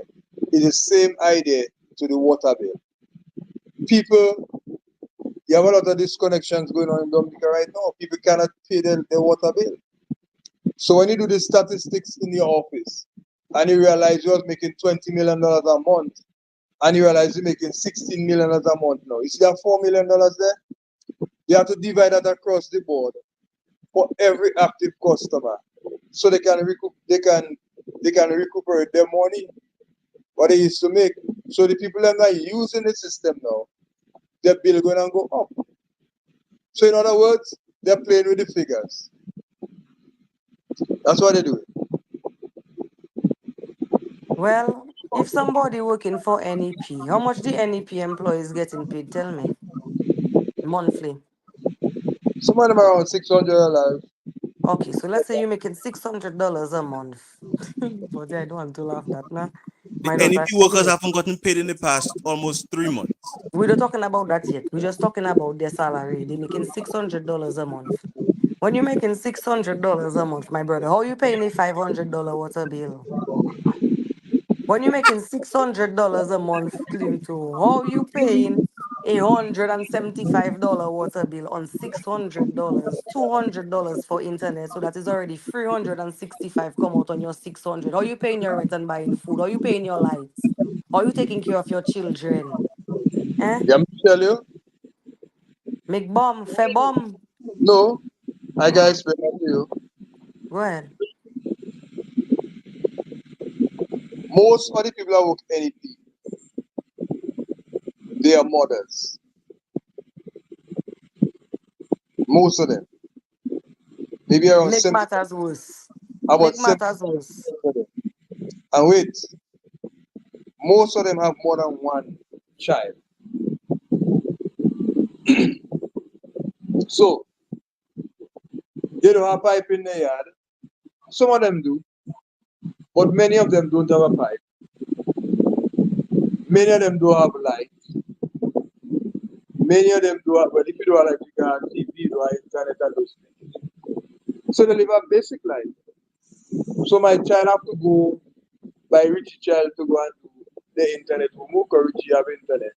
It's the same idea to the water bill. People, you have a lot of disconnections going on in Dominica right now. People cannot pay their water bill. So when you do the statistics in your office and you realize you're making $20 million a month and you realize you're making $16 million a month now, you see that $4 million there? You have to divide that across the board for every active customer so they can recuperate their money what they used to make. So the people that are using the system now, their bill gonna go up. So in other words, they're playing with the figures. That's what they do. Well, if somebody working for NEP, how much the NEP employees getting paid? Tell me. Monthly. Some of them are around 600 alive. Okay, so let's say you're making $600 a month. But I don't want to laugh that now. The My daughter NEP workers said, haven't gotten paid in the past almost 3 months. we're not talking about that yet. We're just talking about their salary. They're making $600 a month. When you're making $600 a month, my brother, how you paying a $500 water bill? When you're making $600 a month, clean to how you paying $175 water bill on $600, $200 for internet, so that is already 365 come out on your 600. How you paying your rent and buying food? How you paying your lights? How you taking care of your children? Eh? Yeah, me tell you. Make bomb, fair bomb. No, I can explain that to you. Go ahead. Most of the people that work NEP, they are mothers. Most of them. Maybe around Make 70, matters worse. about Make 70 matters worse. of them. And wait, most of them have more than one child. So they don't have pipe in their yard. Some of them do, but many of them don't have a pipe. Many of them don't have light. Many of them do have, but if you don't have like, you can have TV, you don't have internet and those things. So they live a basic life. So my child have to go by rich child to go and do the internet homework or rich have internet.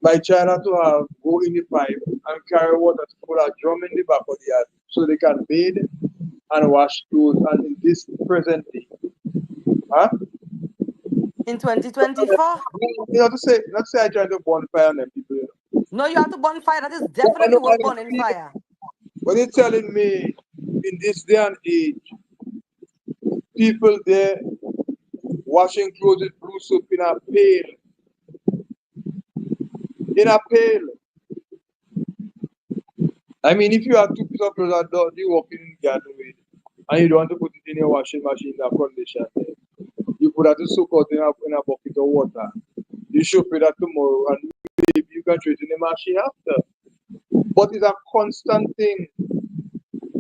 My child have to have go in the pipe and carry water to put a drum in the back of the yard so they can bathe and wash clothes and in this present day. Huh? In 2024? You know to say not say I try to bonfire on them people. You know. No, you have to burn fire. That is I definitely know worth burning fire. but you're telling me in this day and age, people there washing clothes with blue soap in a pail. In a pail. I mean, if you have two pieces of clothes that you walking in the garden with, and you don't want to put it in your washing machine in a condition, you put that to soak out in a bucket of water. You should pay that tomorrow, and maybe you can throw it in the machine after. But it's a constant thing,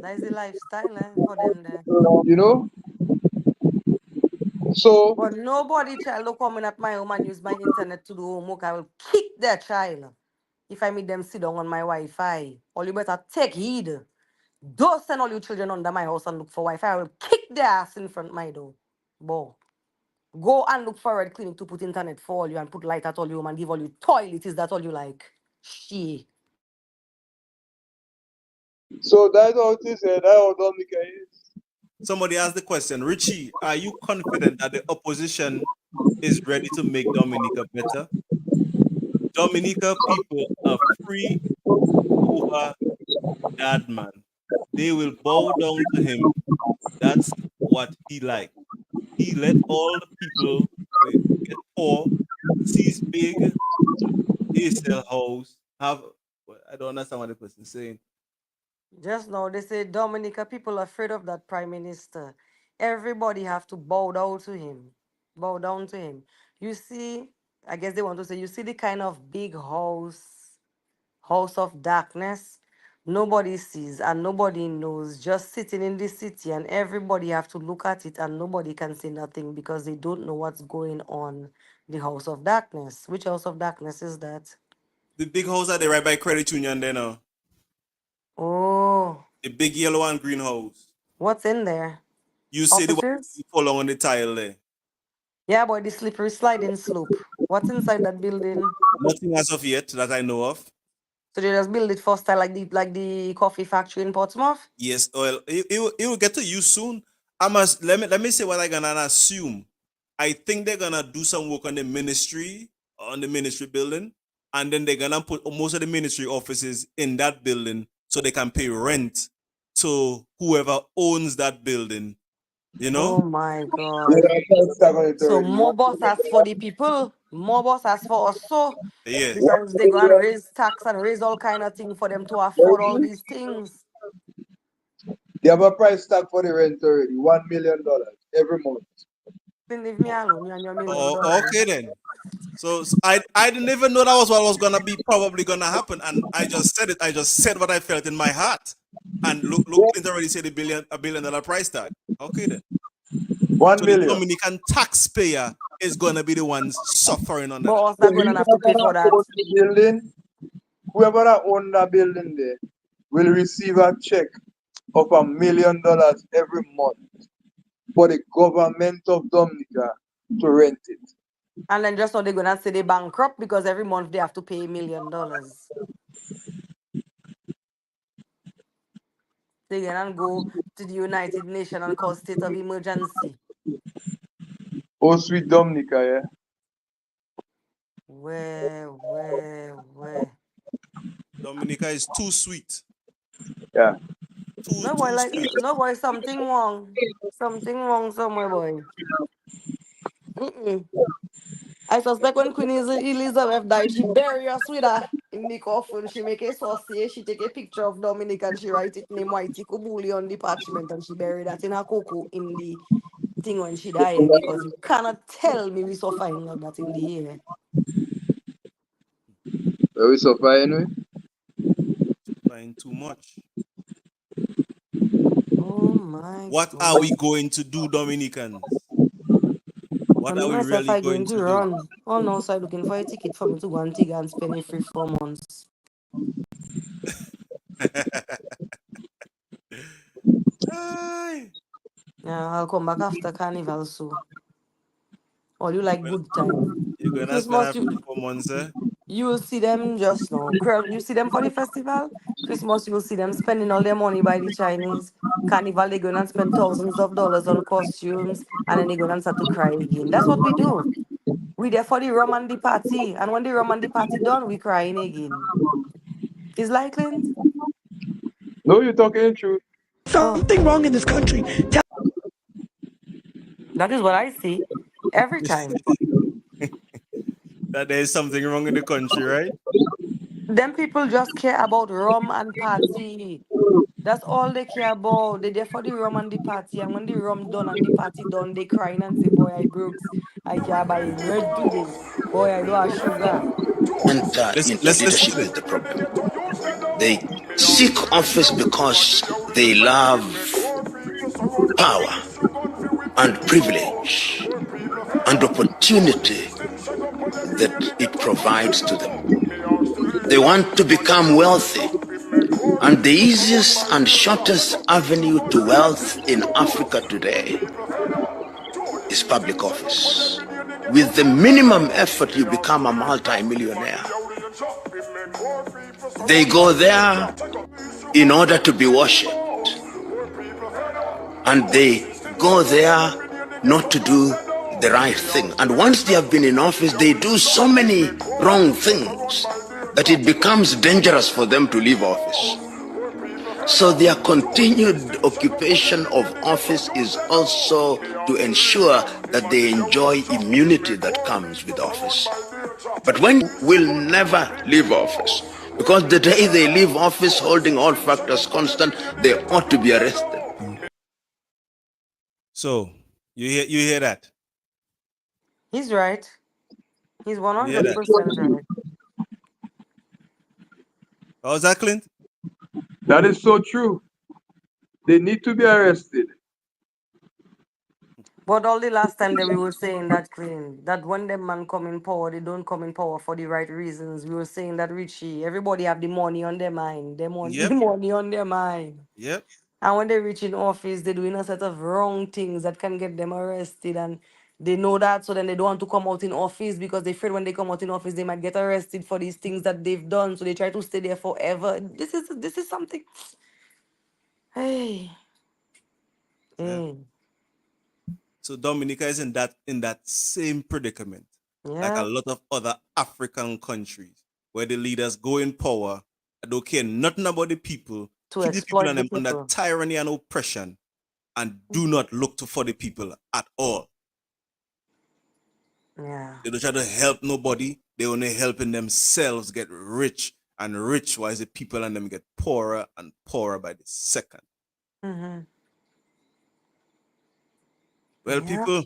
That is the lifestyle for them there. you know. So But nobody child will come in at my home and use my internet to do homework. I will kick their child if I meet them sit down on my Wi-Fi. All you better take heed. Don't send all your children under my house and look for Wi-Fi. I will kick their ass in front of my door. Boy. Go and look for a red clinic to put internet for all you and put light at all you home and give all you toilet. Is that all you like? She. so that's how it is, that's how Dominica is. Somebody asked the question, Richie, are you confident that the opposition is ready to make Dominica better? Dominica people are free over that man. They will bow down to him. That's what he like. He let all the people get poor, seize big, they sell house, have I don't understand what the person is saying. Just now they say Dominica people are afraid of that prime minister. Everybody have to bow down to him. Bow down to him. You see, I guess they want to say, you see the kind of big house of darkness. nobody sees and nobody knows, just sitting in the city, and everybody have to look at it and nobody can say nothing because they don't know what's going on. The House of Darkness. Which House of Darkness is that? The big house that they right by Credit Union there now. Oh, The big yellow and green house. what's in there? You see the one Offices? you fall on the tile there. Yeah, boy, the slippery sliding slope. What's inside that building? Nothing as of yet that I know of. So they just build it first style like the coffee factory in Portsmouth? Yes, well, it will get to you soon. I must let me say what I gonna assume. I think they're gonna do some work on the ministry building, and then they're gonna put most of the ministry offices in that building so they can pay rent to whoever owns that building. You know? Oh my Yeah, God. that price tag on it So already. more boss as for the people, more boss as for us, so Yes. because they go and raise tax and raise all kind of things for them to afford all these things. They have a price tag for the rent already. $1 million every month. Then leave me alone, you and your Oh, $1 million. okay then. So I didn't even know that was what was gonna be probably gonna happen, and I just said it. I just said what I felt in my heart, and look, Yeah, Clinton already said a $1 billion price tag. Okay then. one So the million. Dominican taxpayer is gonna be the ones suffering under But that. us So not going you to have to pay for that that. own the building, whoever that own that building there will receive a check of $1 million every month for the government of Dominica to rent it. And then just now they're gonna say they bankrupt because every month they have to pay $1 million. They gonna go to the United Nations and call state of emergency. Oh, sweet Dominica, yeah. Where? Dominica is too sweet, Yeah. too No boy, too like sweet. no boy, something wrong. Something wrong somewhere, boy. Mm-mm. I suspect when Queen Elizabeth died, she buried us with her in the coffin. She make a saucy, she take a picture of Dominic and she write it name Whitey Kubuli on the parchment and she buried that in her cocoa in the thing when she died because you cannot tell me we so fine like that in the air. Where we suffer anyway? Fine too much. Oh my What are we God. going to do, Dominicans? I What are mean we myself really I going going to to do? run. All now so I looking for a ticket for me to go Antigua and spend it free 4 months. Aye. Yeah, I'll come back after carnival so. All you like Well, good time. you're gonna spend Christmas that free 4 months, eh? you will see them just now. You see them for the festival. Christmas, you will see them spending all their money by the Chinese. Carnival, they're going to spend thousands of dollars on costumes and then they're going to start to cry again. That's what we do. We there for the rum and the party. And when the rum and the party done, we crying again. Is likely? No, you're talking the truth. Oh, Something wrong in this country. that is what I see every time. That there is something wrong in the country, right? Them people just care about rum and party. That's all they care about. They there for the rum and the party. And when the rum done and the party done, they crying and say, boy, I broke. I can't buy bread today. Boy, I don't have sugar. Enter into Let's listen to leadership this. is the problem. They seek office because they love power and privilege and opportunity that it provides to them. They want to become wealthy. And the easiest and shortest avenue to wealth in Africa today is public office. With the minimum effort, you become a multi-millionaire. They go there in order to be worshipped. And they go there not to do the right thing. And once they have been in office, they do so many wrong things that it becomes dangerous for them to leave office. So their continued occupation of office is also to ensure that they enjoy immunity that comes with office. But when will never leave office, because the day they leave office holding all factors constant, they ought to be arrested. So you hear that? He's right. He's You hear that? 100% right. How's that, Clint? That is so true. They need to be arrested. But all the last time that we were saying that clean, that when them man come in power, they don't come in power for the right reasons. We were saying that Richie, everybody have the money on their mind. They want the Yep. money on their mind. Yep. And when they reach in office, they're doing a set of wrong things that can get them arrested. And they know that, so then they don't want to come out in office because they fear when they come out in office, they might get arrested for these things that they've done. So they try to stay there forever. This is something. Hey. Yeah. Mm. So Dominica is in that same predicament, like a Yeah. lot of other African countries, where the leaders go in power and don't care nothing about the people, To keep the people exploit and the them under people. tyranny and oppression, and do not look for the people at all. Yeah. They don't try to help nobody. They only helping themselves get rich and rich, while the people and them get poorer and poorer by the second. Mm-hmm. Well, Yeah. people,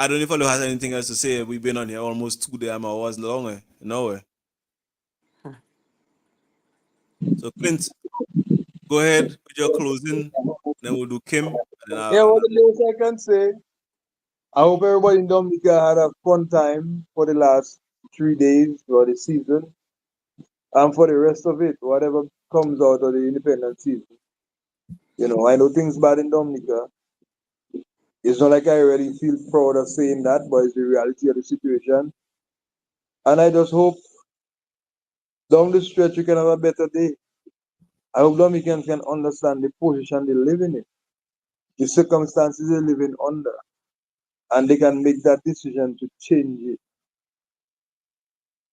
I don't know if I has anything else to say. We've been on here almost 2 damn hours longer. So Clint, go ahead with your closing. Then we'll do Kim. And then Yeah, what the latest I can say, I hope everybody in Dominica had a fun time for the last 3 days for the season and for the rest of it, whatever comes out of the independent season. I know things bad in Dominica. It's not like I really feel proud of saying that, but it's the reality of the situation. And I just hope down the stretch we can have a better day. I hope Dominicans can understand the position they live in, the circumstances they live in under, and they can make that decision to change it.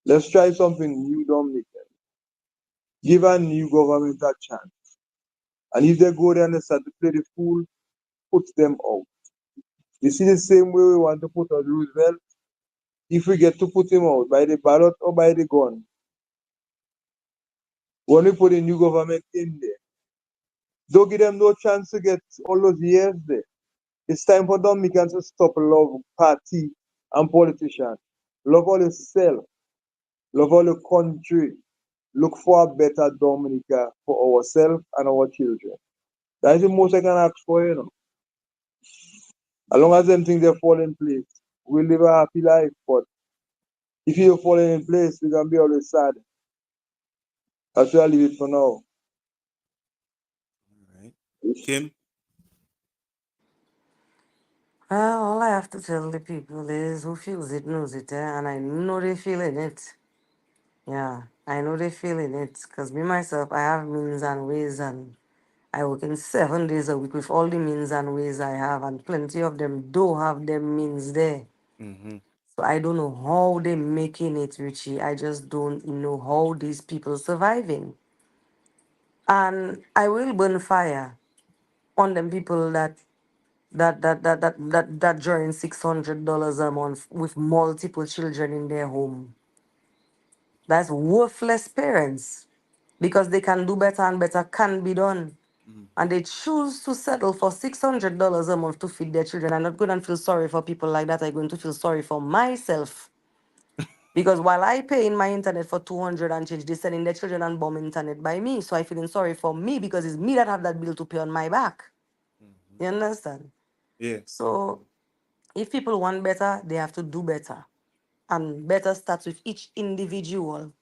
Let's try something new, Dominican. Give a new government a chance. And if they go there and they start to play the fool, put them out. You see the same way we want to put out Roosevelt? If we get to put him out by the ballot or by the gun, when we put a new government in there, don't give them no chance to get all those years there. It's time for Dominicans to stop love party and politicians. Love all yourself. Love all the country. Look for a better Dominica for ourselves and our children. That is the most I can ask for. As long as them things they fall in place, we live a happy life. But if you don't fall in place, we're gonna be always sad. That's why I leave it for now. All right. Kim. Well, all I have to tell the people is who feels it knows it, and I know they feeling it. Yeah, I know they feeling it. Because me, myself, I have means and ways, and I work in 7 days a week with all the means and ways I have, and plenty of them do have them means there. Mm-hmm. So I don't know how they making it, Richie. I just don't know how these people surviving. And I will burn fire on them people that drawing $600 a month with multiple children in their home. That's worthless parents because they can do better and better can be done. Mm-hmm. And they choose to settle for $600 a month to feed their children. I'm not going to feel sorry for people like that. I'm going to feel sorry for myself. Because while I pay in my internet for 200 and change, they sending their children and bomb internet by me. So I feeling sorry for me because it's me that have that bill to pay on my back. Mm-hmm. You understand? Yeah. So if people want better, they have to do better. And better starts with each individual.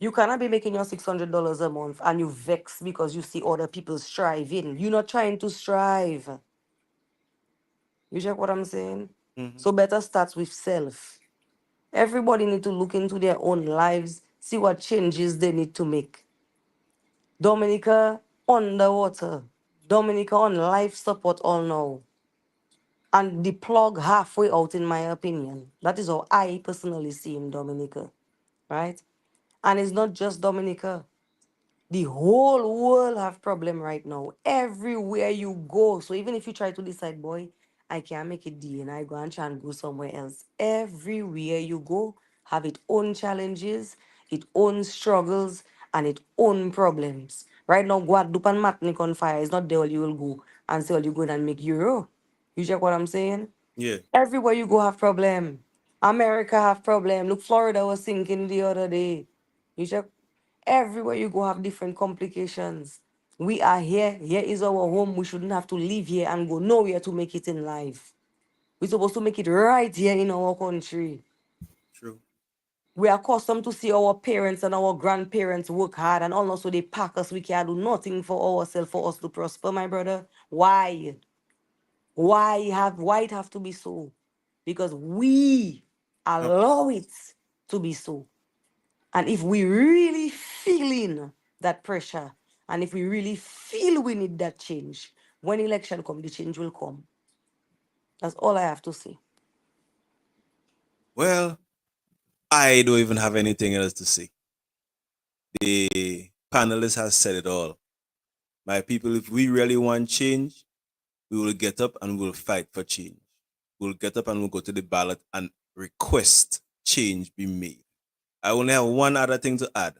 You cannot be making your $600 a month and you vex because you see other people striving. You're not trying to strive. You check what I'm saying? Mm-hmm. So better starts with self. Everybody need to look into their own lives, see what changes they need to make. Dominica underwater. Dominica on life support all now. And the plug halfway out, in my opinion. That is how I personally see in Dominica. Right? And it's not just Dominica. The whole world have problem right now. Everywhere you go. So even if you try to decide, boy, I can't make it D and I go and try and go somewhere else. Everywhere you go have its own challenges, its own struggles, and its own problems. Right now, Guadeloupe and Martinique on fire is not there all you will go and say all you go and make euro. You check what I'm saying? Yeah. Everywhere you go have problem. America have problem. Look, Florida was sinking the other day. You check. Everywhere you go have different complications. We are here. Here is our home. We shouldn't have to live here and go nowhere to make it in life. We're supposed to make it right here in our country. True. We are accustomed to see our parents and our grandparents work hard and also they pack us. We can't do nothing for ourselves for us to prosper, my brother. Why? Why it have to be so? Because we Um, allow it to be so. And if we really feeling that pressure, and if we really feel we need that change, when election come, the change will come. That's all I have to say. well, I don't even have anything else to say. The panelist has said it all. My people, if we really want change, we will get up and we'll fight for change. We'll get up and we'll go to the ballot and request change be made. I only have one other thing to add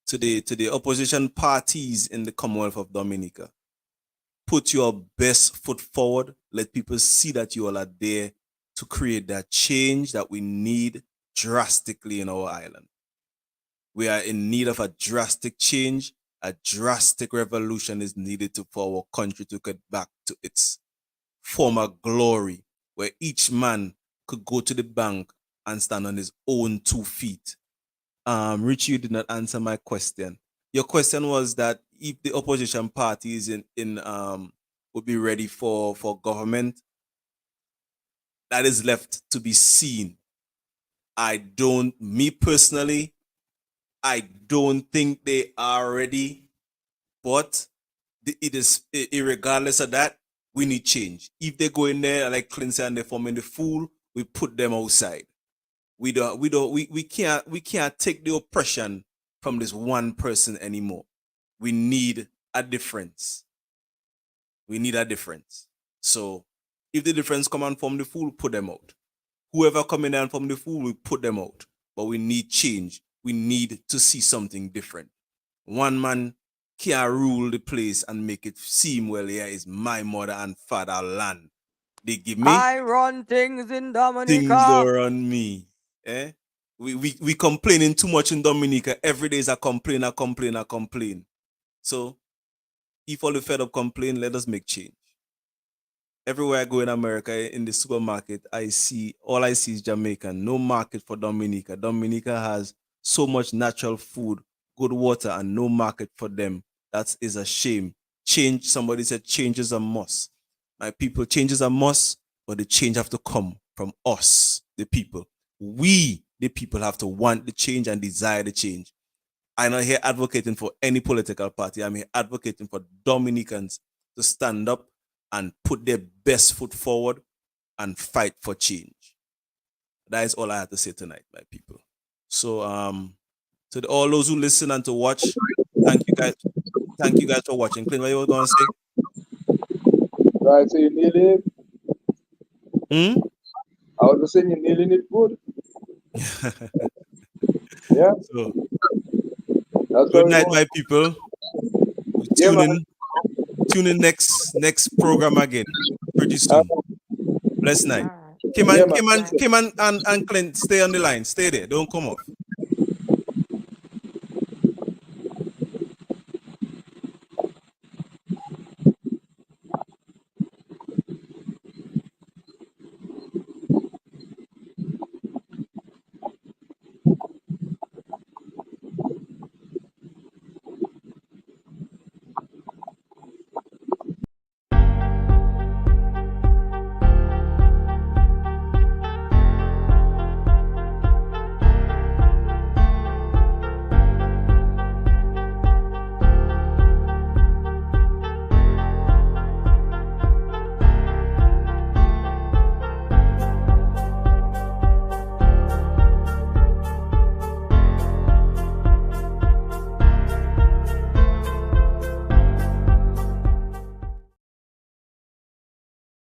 to the opposition parties in the Commonwealth of Dominica. Put your best foot forward. Let people see that you all are there to create that change that we need drastically in our island. We are in need of a drastic change. A drastic revolution is needed for our country to get back to its former glory, where each man could go to the bank and stand on his own 2 feet. Richie, you did not answer my question. Your question was that if the opposition parties in would be ready for government, that is left to be seen. Me personally, I don't think they are ready, but it is regardless of that, we need change. If they go in there like Clinton and they forming the fool, we put them outside. We can't take the oppression from this one person anymore. We need a difference. We need a difference. So if the difference come and form the fool, put them out. Whoever come in and form the fool, we put them out. But we need change. We need to see something different. One man can't rule the place and make it seem, well, here is my mother and father land. They give me I run things in things Dominica. are on me. Eh? We complaining too much in Dominica. Every day is a complain, a complain, a complain. So if all the fed up complain, let us make change. Everywhere I go in America, in the supermarket, all I see is Jamaican. No market for Dominica. Dominica has so much natural food, good water, and no market for them. That is a shame. Change, somebody said change is a must. My people, change is a must, but the change have to come from us, the people. We, the people, have to want the change and desire the change. I'm not here advocating for any political party. I'm here advocating for Dominicans to stand up and put their best foot forward and fight for change. That is all I have to say tonight, my people. So to all those who listen and to watch, thank you guys. Thank you guys for watching. Clint, what you were gonna say? Right, so you nailing it. Hmm? I was just saying you're nailing it good. Yeah, So that's what good we night, want. my people. We Yeah, tune man. in. Tune in next program again. Pretty Uh, soon. Blessed night. All right. Kim yeah, and man. Kim and Kim and Clint, stay on the line. Stay there. Don't come off.